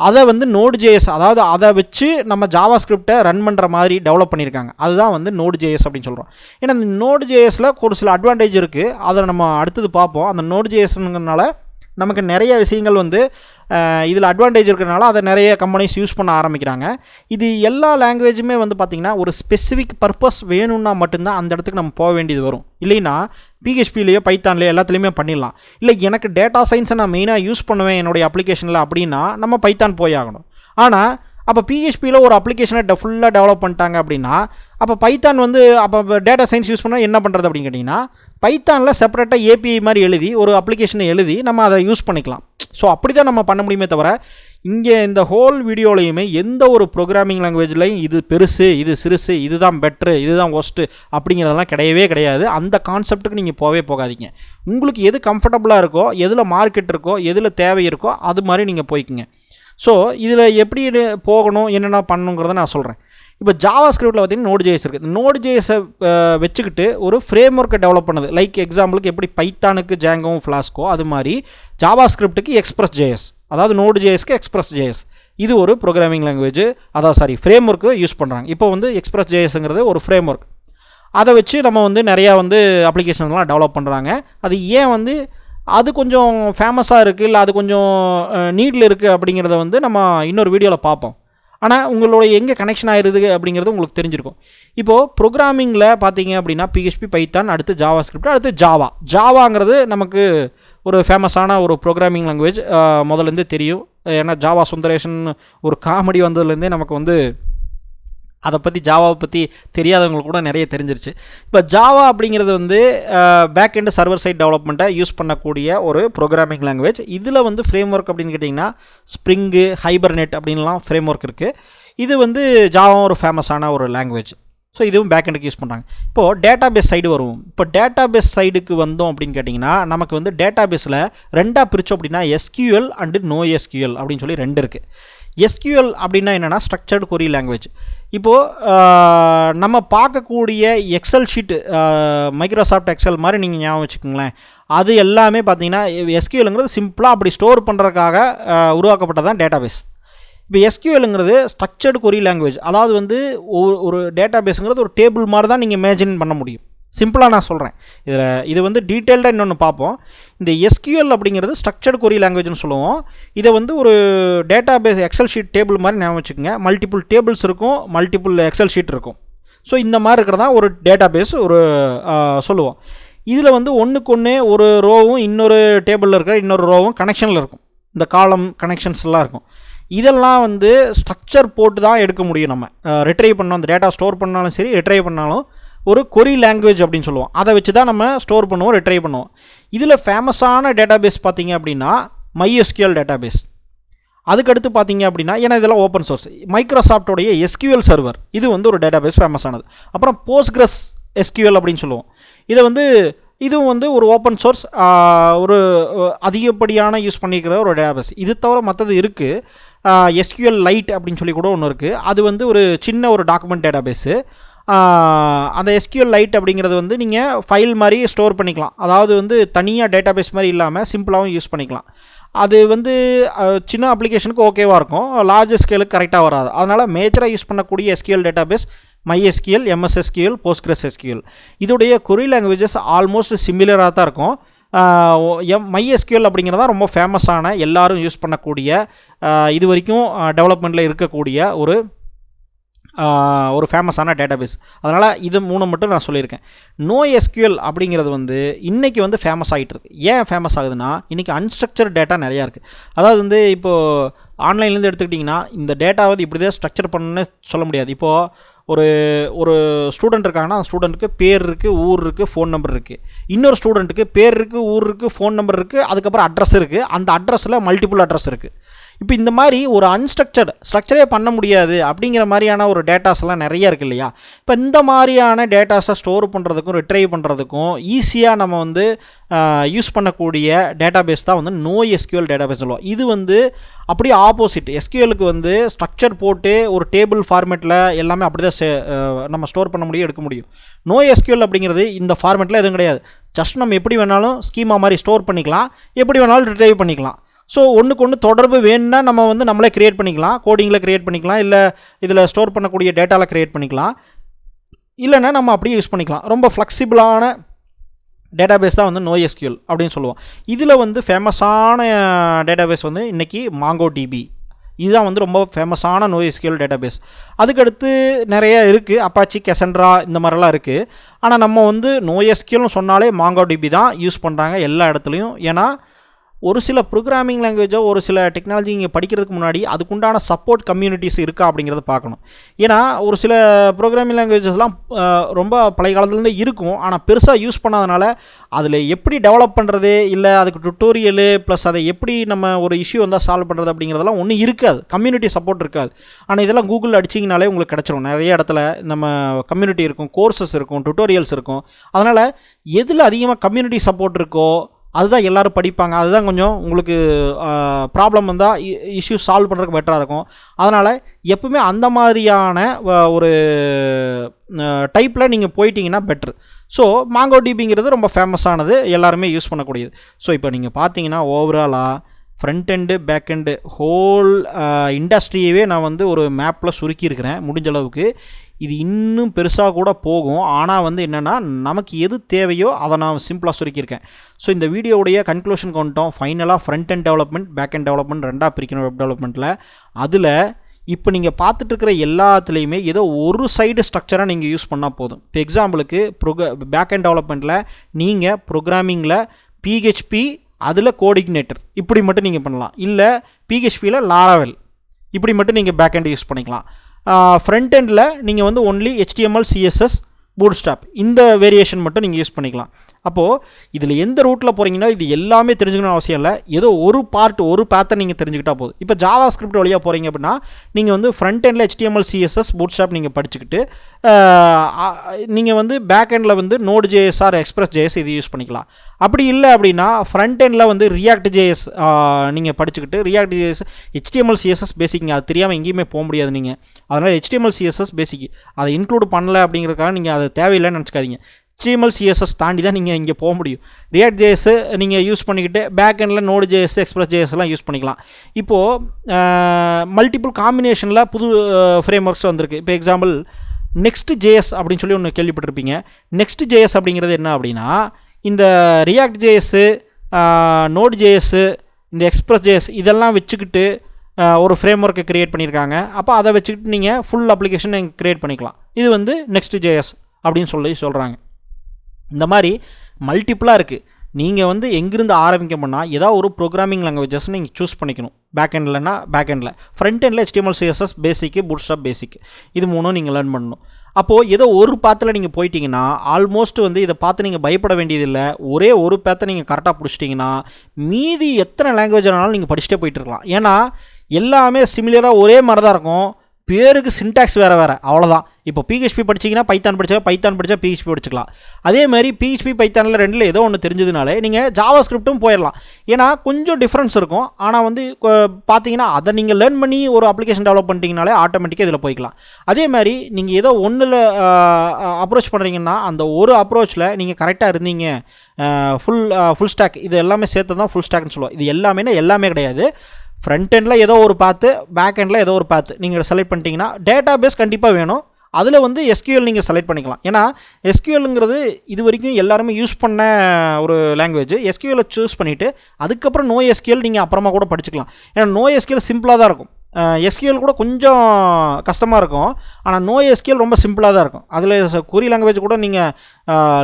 அதை வந்து Node.js, அதாவது அதை வச்சு நம்ம ஜாவா ஸ்கிரிப்டை ரன் பண்ணுற மாதிரி டெவலப் பண்ணியிருக்காங்க. அதுதான் வந்து Node.js அப்படின்னு சொல்கிறோம். ஏன்னா இந்த Node.jsல ஒரு சில அட்வான்டேஜ் இருக்குது, அதை நம்ம அடுத்தது பார்ப்போம். அந்த Node.jsங்கிறதுனால நமக்கு நிறைய விஷயங்கள் வந்து இதில் அட்வான்டேஜ் இருக்கிறதுனால அதை நிறைய கம்பெனிஸ் யூஸ் பண்ண ஆரம்பிக்கிறாங்க. இது எல்லா லாங்குவேஜுமே வந்து பார்த்திங்கன்னா ஒரு ஸ்பெசிஃபிக் பர்பஸ் வேணும்னா மட்டும்தான் அந்த இடத்துக்கு நம்ம போக வேண்டியது வரும். இல்லைன்னா பிஹெச்பிலேயோ பைத்தான்லேயோ எல்லாத்துலேயுமே பண்ணிடலாம். இல்லை எனக்கு டேட்டா சயின்ஸை நான் மெயினாக யூஸ் பண்ணுவேன் என்னுடைய அப்ளிகேஷனில் அப்படின்னா நம்ம பைத்தான் போய் ஆகணும். ஆனால் அப்போ பிஹெச்பியில் ஒரு அப்ளிகேஷனை ஃபுல்லாக டெவலப் பண்ணிட்டாங்க அப்படின்னா அப்போ பைத்தான் வந்து அப்போ டேட்டா சயின்ஸ் யூஸ் பண்ணால் என்ன பண்ணுறது அப்படின்னு கேட்டிங்கன்னா பைத்தானில் செப்பரேட்டாக ஏபிஐ மாதிரி எழுதி ஒரு அப்ளிகேஷனை எழுதி நம்ம அதை யூஸ் பண்ணிக்கலாம். ஸோ அப்படி தான் நம்ம பண்ண முடியுமே தவிர இங்கே இந்த ஹோல் வீடியோலையுமே எந்த ஒரு ப்ரோக்ராமிங் லாங்குவேஜ்லையும் இது பெருசு, இது சிறுசு, இதுதான் பெட்ரு, இதுதான் ஒஸ்ட்டு அப்படிங்கிறதெல்லாம் கிடையவே கிடையாது. அந்த கான்செப்ட்டுக்கு நீங்கள் போகாதீங்க. உங்களுக்கு எது கம்ஃபர்டபுளாக இருக்கோ, எதில் மார்க்கெட் இருக்கோ, எதில் தேவை இருக்கோ அது மாதிரி நீங்கள் போய்க்குங்க. ஸோ இதில் எப்படி போகணும், என்னென்ன பண்ணணுங்கிறத நான் சொல்கிறேன். இப்போ ஜாவா ஸ்கிரிப்டில் பார்த்தீங்கன்னா Node.js இருக்குது. Node.jsஐ வச்சுக்கிட்டு ஒரு ஃப்ரேம் ஒர்க்கை டெவலப் பண்ணுது. லைக் எக்ஸாம்பிளுக்கு எப்படி பைத்தானுக்கு ஜாங்கோவும் ஃப்ளாஸ்கோ, அது மாதிரி ஜாவா ஸ்கிரிப்டுக்கு Express.js, அதாவது Node.jsக்கு Express.js. இது ஒரு ப்ரோக்ராமிங் லாங்குவேஜ், அதாவது ஃப்ரேம் ஒர்க்கு யூஸ் பண்ணுறாங்க. இப்போ வந்து Express.jsங்கிறது ஒரு ஃப்ரேம் ஒர்க். அதை வச்சு நம்ம வந்து நிறையா வந்து அப்ளிகேஷன்ஸ்லாம் டெவலப் பண்ணுறாங்க. அது ஏன் வந்து அது கொஞ்சம் ஃபேமஸாக இருக்குது, இல்லை அது கொஞ்சம் நீடில் இருக்குது அப்படிங்கிறத வந்து நம்ம இன்னொரு வீடியோவில் பார்ப்போம். ஆனால் உங்களோட எங்கே கனெக்ஷன் ஆகிருது அப்படிங்கிறது உங்களுக்கு தெரிஞ்சிருக்கும். இப்போது ப்ரோக்ராமிங்கில் பார்த்தீங்க அப்படின்னா PHP, பைத்தான், அடுத்து ஜாவா ஸ்கிரிப்ட், அடுத்து ஜாவாங்கிறது நமக்கு ஒரு ஃபேமஸான ஒரு ப்ரோக்ராமிங் லாங்குவேஜ் முதல்லேருந்தே தெரியும். ஏன்னா ஜாவா சுந்தரேஷன் ஒரு காமெடி வந்ததுலேருந்தே நமக்கு வந்து அதை பற்றி ஜாவாவை பற்றி தெரியாதவங்களுக்கு கூட நிறைய தெரிஞ்சிருச்சு. இப்போ ஜாவா அப்படிங்கிறது வந்து பேக் எண்டு சர்வர் சைட் டெவலப்மெண்ட்டை யூஸ் பண்ணக்கூடிய ஒரு ப்ரோக்ராமிங் லாங்குவேஜ். இதில் வந்து ஃப்ரேம் ஒர்க் அப்படின்னு கேட்டிங்கன்னா ஸ்ப்ரிங்கு, ஹைபர்நெட் அப்படின்லாம் ஃப்ரேம் ஒர்க் இருக்குது. இது வந்து ஜாவா ஒரு ஃபேமஸான ஒரு லாங்குவேஜ். ஸோ இதுவும் பேக் எண்டுக்கு யூஸ் பண்ணுறாங்க. இப்போது டேட்டா பேஸ் சைடு வருவோம். இப்போ டேட்டா பேஸ் சைடுக்கு வந்தோம் அப்படின்னு கேட்டிங்கன்னா நமக்கு வந்து டேட்டா பேஸில் ரெண்டாக பிரித்தோம் அப்படின்னா SQL அண்டு NoSQL அப்படின்னு சொல்லி ரெண்டு இருக்குது. SQL அப்படின்னா என்னென்னா ஸ்ட்ரக்சர்டு கொரி லாங்குவேஜ். இப்போது நம்ம பார்க்கக்கூடிய எக்ஸல் ஷீட்டு, மைக்ரோசாஃப்ட் எக்ஸல் மாதிரி நீங்கள் ஞாபகம் வச்சுக்கோங்களேன். அது எல்லாமே பார்த்தீங்கன்னா SQLங்கிறது சிம்பிளாக அப்படி ஸ்டோர் பண்ணுறதுக்காக உருவாக்கப்பட்டதான் டேட்டா பேஸ். இப்போ SQLங்கிறது ஸ்ட்ரக்சர்டு கொரி லாங்குவேஜ். அதாவது வந்து ஒரு டேட்டா பேஸுங்கிறது ஒரு டேபிள் மாதிரி தான் நீங்கள் இமேஜின் பண்ண முடியும். சிம்பிளாக நான் சொல்கிறேன். இது வந்து டீட்டெயில்டாக இன்னொன்று பார்ப்போம். இந்த SQL அப்படிங்கிறது ஸ்ட்ரக்சர்டு கொரி லாங்குவேஜ்னு சொல்லுவோம். இதை வந்து ஒரு database Excel sheet table மாதிரி ஞாபகம் வச்சுக்கோங்க. மல்டிபிள் டேபிள்ஸ் இருக்கும், மல்டிபிள் எக்ஸல் ஷீட் இருக்கும். ஸோ இந்த மாதிரி இருக்கிறதா ஒரு டேட்டா பேஸ் ஒரு சொல்லுவோம். இதில் வந்து ஒன்றுக்கு ஒன்று ஒரு ரோவும் இன்னொரு டேபிளில் இருக்கிற இன்னொரு ரோவும் கனெக்ஷனில் இருக்கும். இந்த காலம் கனெக்ஷன்ஸ்லாம் இருக்கும். இதெல்லாம் வந்து ஸ்ட்ரக்சர் போட்டு தான் எடுக்க முடியும். நம்ம ரிட்ரைவ் பண்ணோம், அந்த டேட்டா ஸ்டோர் பண்ணாலும் சரி, ரிட்ரைவ் பண்ணாலும் ஒரு கொரி லாங்குவேஜ் அப்படின்னு சொல்லுவோம். அதை வச்சு தான் நம்ம ஸ்டோர் பண்ணுவோம், ரிட்ரைவ் பண்ணுவோம். இதில் ஃபேமஸான டேட்டா பேஸ் பார்த்தீங்க அப்படின்னா MySQL டேட்டா பேஸ். அதுக்கடுத்து பார்த்தீங்க அப்படின்னா, ஏன்னா இதெல்லாம் ஓப்பன் சோர்ஸ், மைக்ரோசாஃப்டோடைய SQL சர்வர் இது வந்து ஒரு டேட்டா பேஸ் ஃபேமஸானது. அப்புறம் Postgres SQL அப்படின்னு சொல்லுவோம். இதை வந்து இதுவும் வந்து ஒரு ஓப்பன் சோர்ஸ், ஒரு அதிகப்படியான யூஸ் பண்ணிக்கிற ஒரு டேட்டா பேஸ். இது தவிர மற்றது இருக்குது. SQL லைட் அப்படின்னு சொல்லி கூட ஒன்று இருக்குது. அது வந்து ஒரு சின்ன ஒரு டாக்குமெண்ட் டேட்டா பேஸு. அந்த SQL லைட் அப்படிங்கிறது வந்து நீங்கள் ஃபைல் மாதிரி ஸ்டோர் பண்ணிக்கலாம். அதாவது வந்து தனியாக டேட்டா பேஸ் மாதிரி இல்லாமல் சிம்பிளாகவும் யூஸ் பண்ணிக்கலாம். அது வந்து சின்ன அப்ளிகேஷனுக்கு ஓகேவாக இருக்கும், லார்ஜ் ஸ்கேலுக்கு கரெக்டாக வராது. அதனால் மேஜராக யூஸ் பண்ணக்கூடிய SQL database MySQL, MS SQL, Postgres SQL. இதோடைய கொரி லாங்குவேஜஸ் ஆல்மோஸ்ட் சிமிலராக தான் இருக்கும். MySQL அப்படிங்கிறதா ரொம்ப ஃபேமஸான, எல்லாரும் யூஸ் பண்ணக்கூடிய, இது வரைக்கும் டெவலப்மெண்ட்டில் இருக்கக்கூடிய ஒரு ஃபேமஸான டேட்டாபேஸ். அதனால் இது 3 மட்டும் நான் சொல்லியிருக்கேன். NoSQL அப்படிங்கிறது வந்து இன்றைக்கி வந்து ஃபேமஸ் ஆகிட்டு இருக்குது. ஏன் ஃபேமஸ் ஆகுதுன்னா இன்றைக்கி அன்ஸ்ட்ரக்சர்ட் டேட்டா நிறையா இருக்குது. அதாவது வந்து இப்போது ஆன்லைன்லேருந்து எடுத்துக்கிட்டிங்கன்னா இந்த டேட்டா வந்து இப்படி தான் ஸ்ட்ரக்சர் பண்ணணுன்னு சொல்ல முடியாது. இப்போது ஒரு ஸ்டூடெண்ட் இருக்காங்கன்னா அந்த ஸ்டூடெண்ட்டுக்கு பேர் இருக்குது, ஊர் இருக்குது, ஃபோன் நம்பர் இருக்குது. இன்னொரு ஸ்டூடெண்ட்டுக்கு பேர் இருக்குது, ஊர் இருக்குது, ஃபோன் நம்பர் இருக்குது, அதுக்கப்புறம் அட்ரஸ் இருக்குது. அந்த அட்ரஸில் மல்டிபிள் அட்ரஸ் இருக்குது. இப்போ இந்த மாதிரி ஒரு ஸ்ட்ரக்சரே பண்ண முடியாது அப்படிங்கிற மாதிரியான ஒரு டேட்டாஸ்லாம் நிறைய இருக்குது இல்லையா? இப்போ இந்த மாதிரியான டேட்டாஸை ஸ்டோர் பண்ணுறதுக்கும் ரிட்ரைவ் பண்ணுறதுக்கும் ஈஸியாக நம்ம வந்து யூஸ் பண்ணக்கூடிய டேட்டாபேஸ் தான் வந்து NoSQL டேட்டாபேஸ் சொல்லுவோம். இது வந்து அப்படியே ஆப்போசிட். SQLக்கு வந்து ஸ்ட்ரக்சர் போட்டு ஒரு டேபிள் ஃபார்மேட்டில் எல்லாமே அப்படி தான் நம்ம ஸ்டோர் பண்ண முடியும், எடுக்க முடியும். NoSQL அப்படிங்கிறது இந்த ஃபார்மேட்டில் எதுவும் கிடையாது. ஜஸ்ட் நம்ம எப்படி வேணாலும் ஸ்கீமா மாதிரி ஸ்டோர் பண்ணிக்கலாம், எப்படி வேணாலும் ரிட்ரைவ் பண்ணிக்கலாம். ஸோ ஒன்றுக்கு ஒன்று தொடர்பு வேணும்னா நம்ம வந்து நம்மளே க்ரியேட் பண்ணிக்கலாம், கோடிங்கில் க்ரியேட் பண்ணிக்கலாம், இல்லை இதில் ஸ்டோர் பண்ணக்கூடிய டேட்டாவில் க்ரியேட் பண்ணிக்கலாம், இல்லைன்னா நம்ம அப்படியே யூஸ் பண்ணிக்கலாம். ரொம்ப ஃப்ளெக்சிபிளான டேட்டாபேஸ் தான் வந்து NoSQL அப்படின்னு சொல்லுவோம். இதில் வந்து ஃபேமஸான டேட்டாபேஸ் வந்து இன்றைக்கி MongoDB. இதுதான் வந்து ரொம்ப ஃபேமஸான NoSQL டேட்டாபேஸ். அதுக்கடுத்து நிறைய இருக்குது, அப்பாச்சி, Cassandra இந்த மாதிரிலாம் இருக்குது. ஆனால் நம்ம வந்து NoSQLனு சொன்னாலே MongoDB தான் யூஸ் பண்ணுறாங்க எல்லா இடத்துலையும். ஏன்னா ஒரு சில ப்ரோக்ராமிங் லாங்குவேஜோ ஒரு சில டெக்னாலஜி இங்கே படிக்கிறதுக்கு முன்னாடி அதுக்குண்டான சப்போர்ட் கம்யூனிட்டிஸ் இருக்கா அப்படிங்கிறத பார்க்கணும். ஏன்னா ஒரு சில ப்ரோக்ராமிங் லாங்குவேஜஸ்லாம் ரொம்ப பழைய காலத்துலேருந்தே இருக்கும், ஆனால் பெருசாக யூஸ் பண்ணாதனால அதில் எப்படி டெவலப் பண்ணுறது, இல்லை அதுக்கு டுட்டோரியலு ப்ளஸ் அதை எப்படி நம்ம ஒரு இஷ்யூ வந்தால் சால்வ் பண்ணுறது அப்படிங்கிறதெல்லாம் ஒன்றும் இருக்காது, கம்யூனிட்டி சப்போர்ட் இருக்காது. ஆனால் இதெல்லாம் கூகுள் அடிச்சிங்கனாலே உங்களுக்கு கிடச்சிரும். நிறைய இடத்துல நம்ம கம்யூனிட்டி இருக்கும், கோர்சஸ் இருக்கும், டுட்டோரியல்ஸ் இருக்கும். அதனால் எதில் அதிகமாக கம்யூனிட்டி சப்போர்ட் இருக்கோ அதுதான் எல்லோரும் படிப்பாங்க. அதுதான் கொஞ்சம் உங்களுக்கு ப்ராப்ளம் வந்தால் இஷ்யூ சால்வ் பண்ணுறதுக்கு பெட்டராக இருக்கும். அதனால் எப்பவுமே அந்த மாதிரியான ஒரு டைப்பில் நீங்கள் போயிட்டீங்கன்னா பெட்ரு. ஸோ MongoDBங்கிறது ரொம்ப ஃபேமஸானது, எல்லாருமே யூஸ் பண்ணக்கூடியது. ஸோ இப்போ நீங்கள் பார்த்தீங்கன்னா ஓவராலாக front end back end whole இண்டஸ்ட்ரியவே நான் வந்து ஒரு மேப்பில் சுருக்கியிருக்கிறேன் முடிஞ்ச அளவுக்கு. இது இன்னும் பெருசாக கூட போகும். ஆனால் வந்து என்னென்னா நமக்கு எது தேவையோ அதை நான் சிம்பிளாக சுருக்கியிருக்கேன். ஸோ இந்த வீடியோவுடைய கன்க்ளூஷன் கொண்டோம். ஃபைனலாக front end development, back end development ரெண்டாக பிரிக்கணும் வெப் டெவலப்மெண்ட்டில். அதில் இப்போ நீங்கள் பார்த்துட்டு இருக்கிற எல்லாத்துலேயுமே ஏதோ ஒரு சைடு ஸ்ட்ரக்சராக நீங்கள் யூஸ் பண்ணால் போதும். இப்போ எக்ஸாம்பிளுக்கு பேக் அண்ட் டெவலப்மெண்ட்டில் நீங்கள் ப்ரோக்ராமிங்கில் PHP அதில் கோஆர்டினேட்டர் இப்படி மட்டும் நீங்கள் பண்ணலாம். இல்லை PHPயில் லாராவெல் இப்படி மட்டும் நீங்கள் பேக் எண்ட் யூஸ் பண்ணிக்கலாம். ஃப்ரண்ட் எண்டில் நீங்கள் வந்து ஒன்லி HTML, CSS, பூட்ஸ்ட்ராப் இந்த வேரியேஷன் மட்டும் நீங்கள் யூஸ் பண்ணிக்கலாம். அப்போது இதில் எந்த ரூட்டில் போகிறீங்கன்னா இது எல்லாமே தெரிஞ்சுக்கணும் அவசியம் இல்லை. ஏதோ ஒரு பேத்தை நீங்கள் தெரிஞ்சுக்கிட்டால் போதும். இப்போ ஜாவா ஸ்கிரிப்ட் வழியாக போகிறீங்க அப்படின்னா நீங்கள் வந்து ஃப்ரண்ட் எண்டில் HTML, CSS, பூட்ஸ்ட்ராப் நீங்கள் படிச்சுக்கிட்டு நீங்கள் வந்து பேக் எண்டில் வந்து Node.js ஆர் Express.js இது யூஸ் பண்ணிக்கலாம். அப்படி இல்லை அப்படின்னா ஃப்ரண்ட் எண்டில் வந்து React.js நீங்கள் படிச்சுக்கிட்டு React.js, HTML, CSS பேசிக்குங்க. அது தெரியாமல் எங்கேயுமே போக முடியாது நீங்கள். அதனால் HTML, CSS பேசிக் அதை இன்க்ளூட் பண்ணலை அப்படிங்கிறதுக்காக நீங்கள் அது தேவையில்லைன்னு நினச்சிக்காதீங்க. HTML, CSS தாண்டி தான் நீங்கள் இங்கே போக முடியும். React.js நீங்கள் யூஸ் பண்ணிக்கிட்டு பேக் எண்டில் Node.js, Express.js எல்லாம் யூஸ் பண்ணிக்கலாம். இப்போது மல்டிபிள் காம்பினேஷனில் புது ஃப்ரேம் ஒர்க்ஸ் வந்திருக்கு. இப்போ எக்ஸாம்பிள் Next.js அப்படின்னு சொல்லி ஒன்று கேள்விப்பட்டிருப்பீங்க. Next.js அப்படிங்கிறது என்ன அப்படின்னா இந்த React.js, Node.js, இந்த Express.js இதெல்லாம் வச்சுக்கிட்டு ஒரு ஃப்ரேம் ஒர்க்கை க்ரியேட் பண்ணியிருக்காங்க. அப்போ அதை வச்சுக்கிட்டு நீங்கள் ஃபுல் அப்ளிகேஷன் நீங்கள் க்ரியேட் பண்ணிக்கலாம். இது வந்து Next.js அப்படின்னு சொல்கிறாங்க. இந்த மாதிரி மல்டிப்புளாக இருக்குது. நீங்கள் வந்து எங்கிருந்து ஆரம்பிக்க பண்ணால் ஏதாவது ஒரு ப்ரோக்ராமிங் லாங்குவேஜஸ் நீங்கள் சூஸ் பண்ணிக்கணும். பேக் எண்ட்லனா பேக் எண்டில், ஃப்ரண்ட் எண்டில் HTML, CSS பேசிக்கு, பூட்ஸ்ட்ராப் பேசிக் இது மூணும் நீங்கள் லேர்ன் பண்ணணும். அப்போது ஏதோ ஒரு பாத்தில் நீங்கள் போயிட்டீங்கன்னா ஆல்மோஸ்ட் வந்து இதை பார்த்து நீங்கள் பயப்பட வேண்டியதில்லை. ஒரே ஒரு பேத்தை நீங்கள் கரெக்டாக பிடிச்சிட்டிங்கன்னா மீதி எத்தனை லாங்குவேஜ் ஆனாலும் நீங்கள் படிச்சுட்டே போயிட்டுருக்கலாம். ஏன்னா எல்லாமே சிமிலராக ஒரே மாதிரி தான் இருக்கும். பேருக்கு சின்டாக்ஸ் வேறு அவ்வளோதான். இப்போ PHP படிச்சிங்கன்னா பைத்தான் படித்தா PHP படிச்சுக்கலாம். அதே மாதிரி PHP, பைத்தானில் ரெண்டில் ஏதோ ஒன்று தெரிஞ்சதுனாலே நீங்கள் ஜாவா ஸ்கிரிப்ட்டும் போயிடலாம். ஏன்னா கொஞ்சம் டிஃப்ரென்ஸ் இருக்கும். ஆனால் வந்து பார்த்தீங்கன்னா அதை நீங்கள் லேர்ன் பண்ணி ஒரு அப்ளிகேஷன் டெவலப் பண்ணிட்டீங்கனாலே ஆட்டோமேட்டிக்காக இதில் போய்க்கலாம். அதே மாதிரி நீங்கள் ஏதோ ஒன்றில் அப்ரோச் பண்ணுறீங்கன்னா அந்த ஒரு அப்ரோச்சில் நீங்கள் கரெக்டாக இருந்தீங்க, ஃபுல் ஸ்டாக் இது எல்லாமே சேர்த்து தான் ஃபுல் ஸ்டாக்னு சொல்லுவோம். இது எல்லாமே கிடையாது. ஃப்ரண்ட் எண்டில் ஏதோ ஒரு பாத்து, பேக் எண்டில் ஏதோ ஒரு பாத்து நீங்கள் செலக்ட் பண்ணிட்டீங்கன்னா டேட்டா பேஸ் கண்டிப்பாக வேணும். அதில் வந்து SQL நீங்கள் செலக்ட் பண்ணிக்கலாம். ஏன்னா SQLங்கிறது இது வரைக்கும் எல்லாருமே யூஸ் பண்ண ஒரு லாங்குவேஜ். SQL சூஸ் பண்ணிவிட்டு அதுக்கப்புறம் NoSQL நீங்கள் அப்புறமா கூட படிச்சுக்கலாம். ஏன்னா NoSQL சிம்பிளாக தான் இருக்கும். SQL கூட கொஞ்சம் கஷ்டமாக இருக்கும். ஆனால் NoSQL ரொம்ப சிம்பிளாக தான் இருக்கும். அதில் கொரி லாங்குவேஜ் கூட நீங்கள்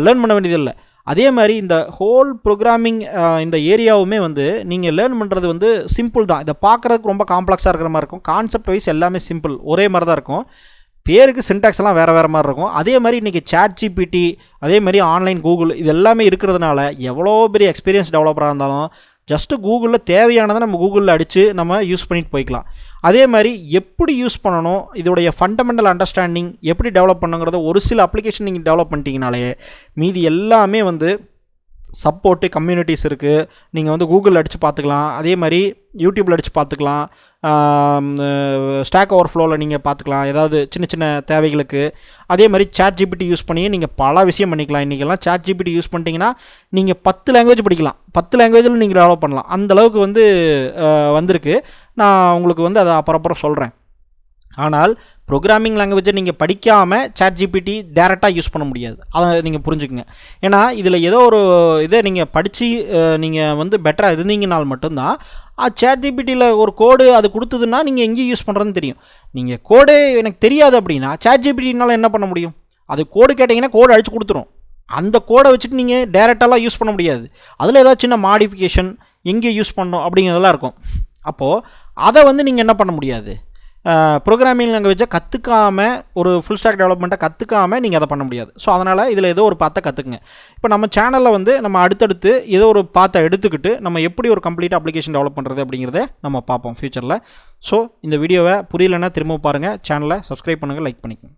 லேர்ன் பண்ண வேண்டியதில்லை. அதே மாதிரி இந்த ஹோல் ப்ரோக்ராமிங் இந்த ஏரியாவுமே வந்து நீங்கள் லேர்ன் பண்ணுறது வந்து சிம்பிள் தான். இதை பார்க்குறதுக்கு ரொம்ப காம்ப்ளெக்ஸாக இருக்கிற மாதிரி இருக்கும். கான்செப்ட் வைஸ் எல்லாமே சிம்பிள், ஒரே மாதிரி தான் இருக்கும். பேருக்கு சின்டாக்ஸ் எல்லாம் வேறு மாதிரி இருக்கும். அதே மாதிரி இன்றைக்கி ChatGPT, அதே மாதிரி ஆன்லைன் கூகுள் இது எல்லாமே இருக்கிறதுனால எவ்வளோ பெரிய எக்ஸ்பீரியன்ஸ் டெவலப்பராக இருந்தாலும் ஜஸ்ட்டு கூகுளில் தேவையானதை நம்ம கூகுளில் அடித்து நம்ம யூஸ் பண்ணிட்டு போய்க்கலாம். அதே மாதிரி எப்படி யூஸ் பண்ணணும், இதோடைய ஃபண்டமெண்டல் அண்டர்ஸ்டாண்டிங் எப்படி டெவலப் பண்ணுங்கிறத ஒரு சில அப்ளிகேஷன் நீங்கள் டெவலப் பண்ணிட்டீங்கனாலே மீதி எல்லாமே வந்து சப்போர்ட்டு கம்யூனிட்டிஸ் இருக்குது. நீங்கள் வந்து கூகுளில் அடித்து பார்த்துக்கலாம். அதே மாதிரி யூடியூப்பில் அடித்து பார்த்துக்கலாம். ஸ்டாக் ஓவர்ஃப்ளோவில் நீங்கள் பார்த்துக்கலாம் ஏதாவது சின்ன சின்ன தேவைகளுக்கு. அதே மாதிரி ChatGPT யூஸ் பண்ணி நீங்கள் பல விஷயம் பண்ணிக்கலாம். இன்றைக்கெல்லாம் ChatGPT யூஸ் பண்ணிட்டீங்கன்னா நீங்கள் 10 லாங்குவேஜ் படிக்கலாம். 10 லாங்குவேஜில் நீங்கள் டெவலப் பண்ணலாம். அந்தளவுக்கு வந்து வந்திருக்கு. நான் உங்களுக்கு வந்து அதை அப்புறம் சொல்கிறேன். ஆனால் ப்ரோக்ராமிங் லாங்குவேஜை நீங்கள் படிக்காமல் ChatGPT டேரெக்டாக யூஸ் பண்ண முடியாது. அதை நீங்கள் புரிஞ்சுக்குங்க. ஏன்னா இதில் ஏதோ ஒரு இதை நீங்கள் படித்து நீங்கள் வந்து பெட்டராக இருந்தீங்கனால் மட்டும்தான் ChatGPTயில் ஒரு கோடு அது கொடுத்ததுன்னா நீங்கள் எங்கேயும் யூஸ் பண்ணுறதுன்னு தெரியும். நீங்கள் கோடு எனக்கு தெரியாது அப்படின்னா ChatGPTனால என்ன பண்ண முடியும்? அது கோடு கேட்டிங்கன்னா கோடு அடித்து கொடுத்துரும். அந்த கோடை வச்சுட்டு நீங்கள் டேரெக்டாலாம் யூஸ் பண்ண முடியாது. அதில் ஏதாவது சின்ன மாடிஃபிகேஷன் எங்கே யூஸ் பண்ணணும் அப்படிங்கிறதெல்லாம் இருக்கும். அப்போது அதை வந்து நீங்கள் என்ன பண்ண முடியாது. ப்ரோக்ராமிங் லாங்குவேஜை கற்றுக்காமல் ஒரு ஃபுல் ஸ்டாக் டெவலப்மெண்ட்டை கற்றுக்காமல் நீங்கள் அதை பண்ண முடியாது. ஸோ அதனால் இதில் ஏதோ ஒரு பாத்தை கற்றுக்குங்க. இப்போ நம்ம சேனலில் வந்து நம்ம அடுத்தடுத்து ஏதோ ஒரு பாத்தை எடுத்துக்கிட்டு நம்ம எப்படி ஒரு கம்ப்ளீட் அப்ளிகேஷன் டெவலப் பண்ணுறது அப்படிங்கிறத நம்ம பார்ப்போம் ஃப்யூச்சரில். ஸோ இந்த வீடியோவை புரியலைன்னா திரும்ப பாருங்கள், சேனலை சப்ஸ்கிரைப் பண்ணுங்கள், லைக் பண்ணிக்கோங்க.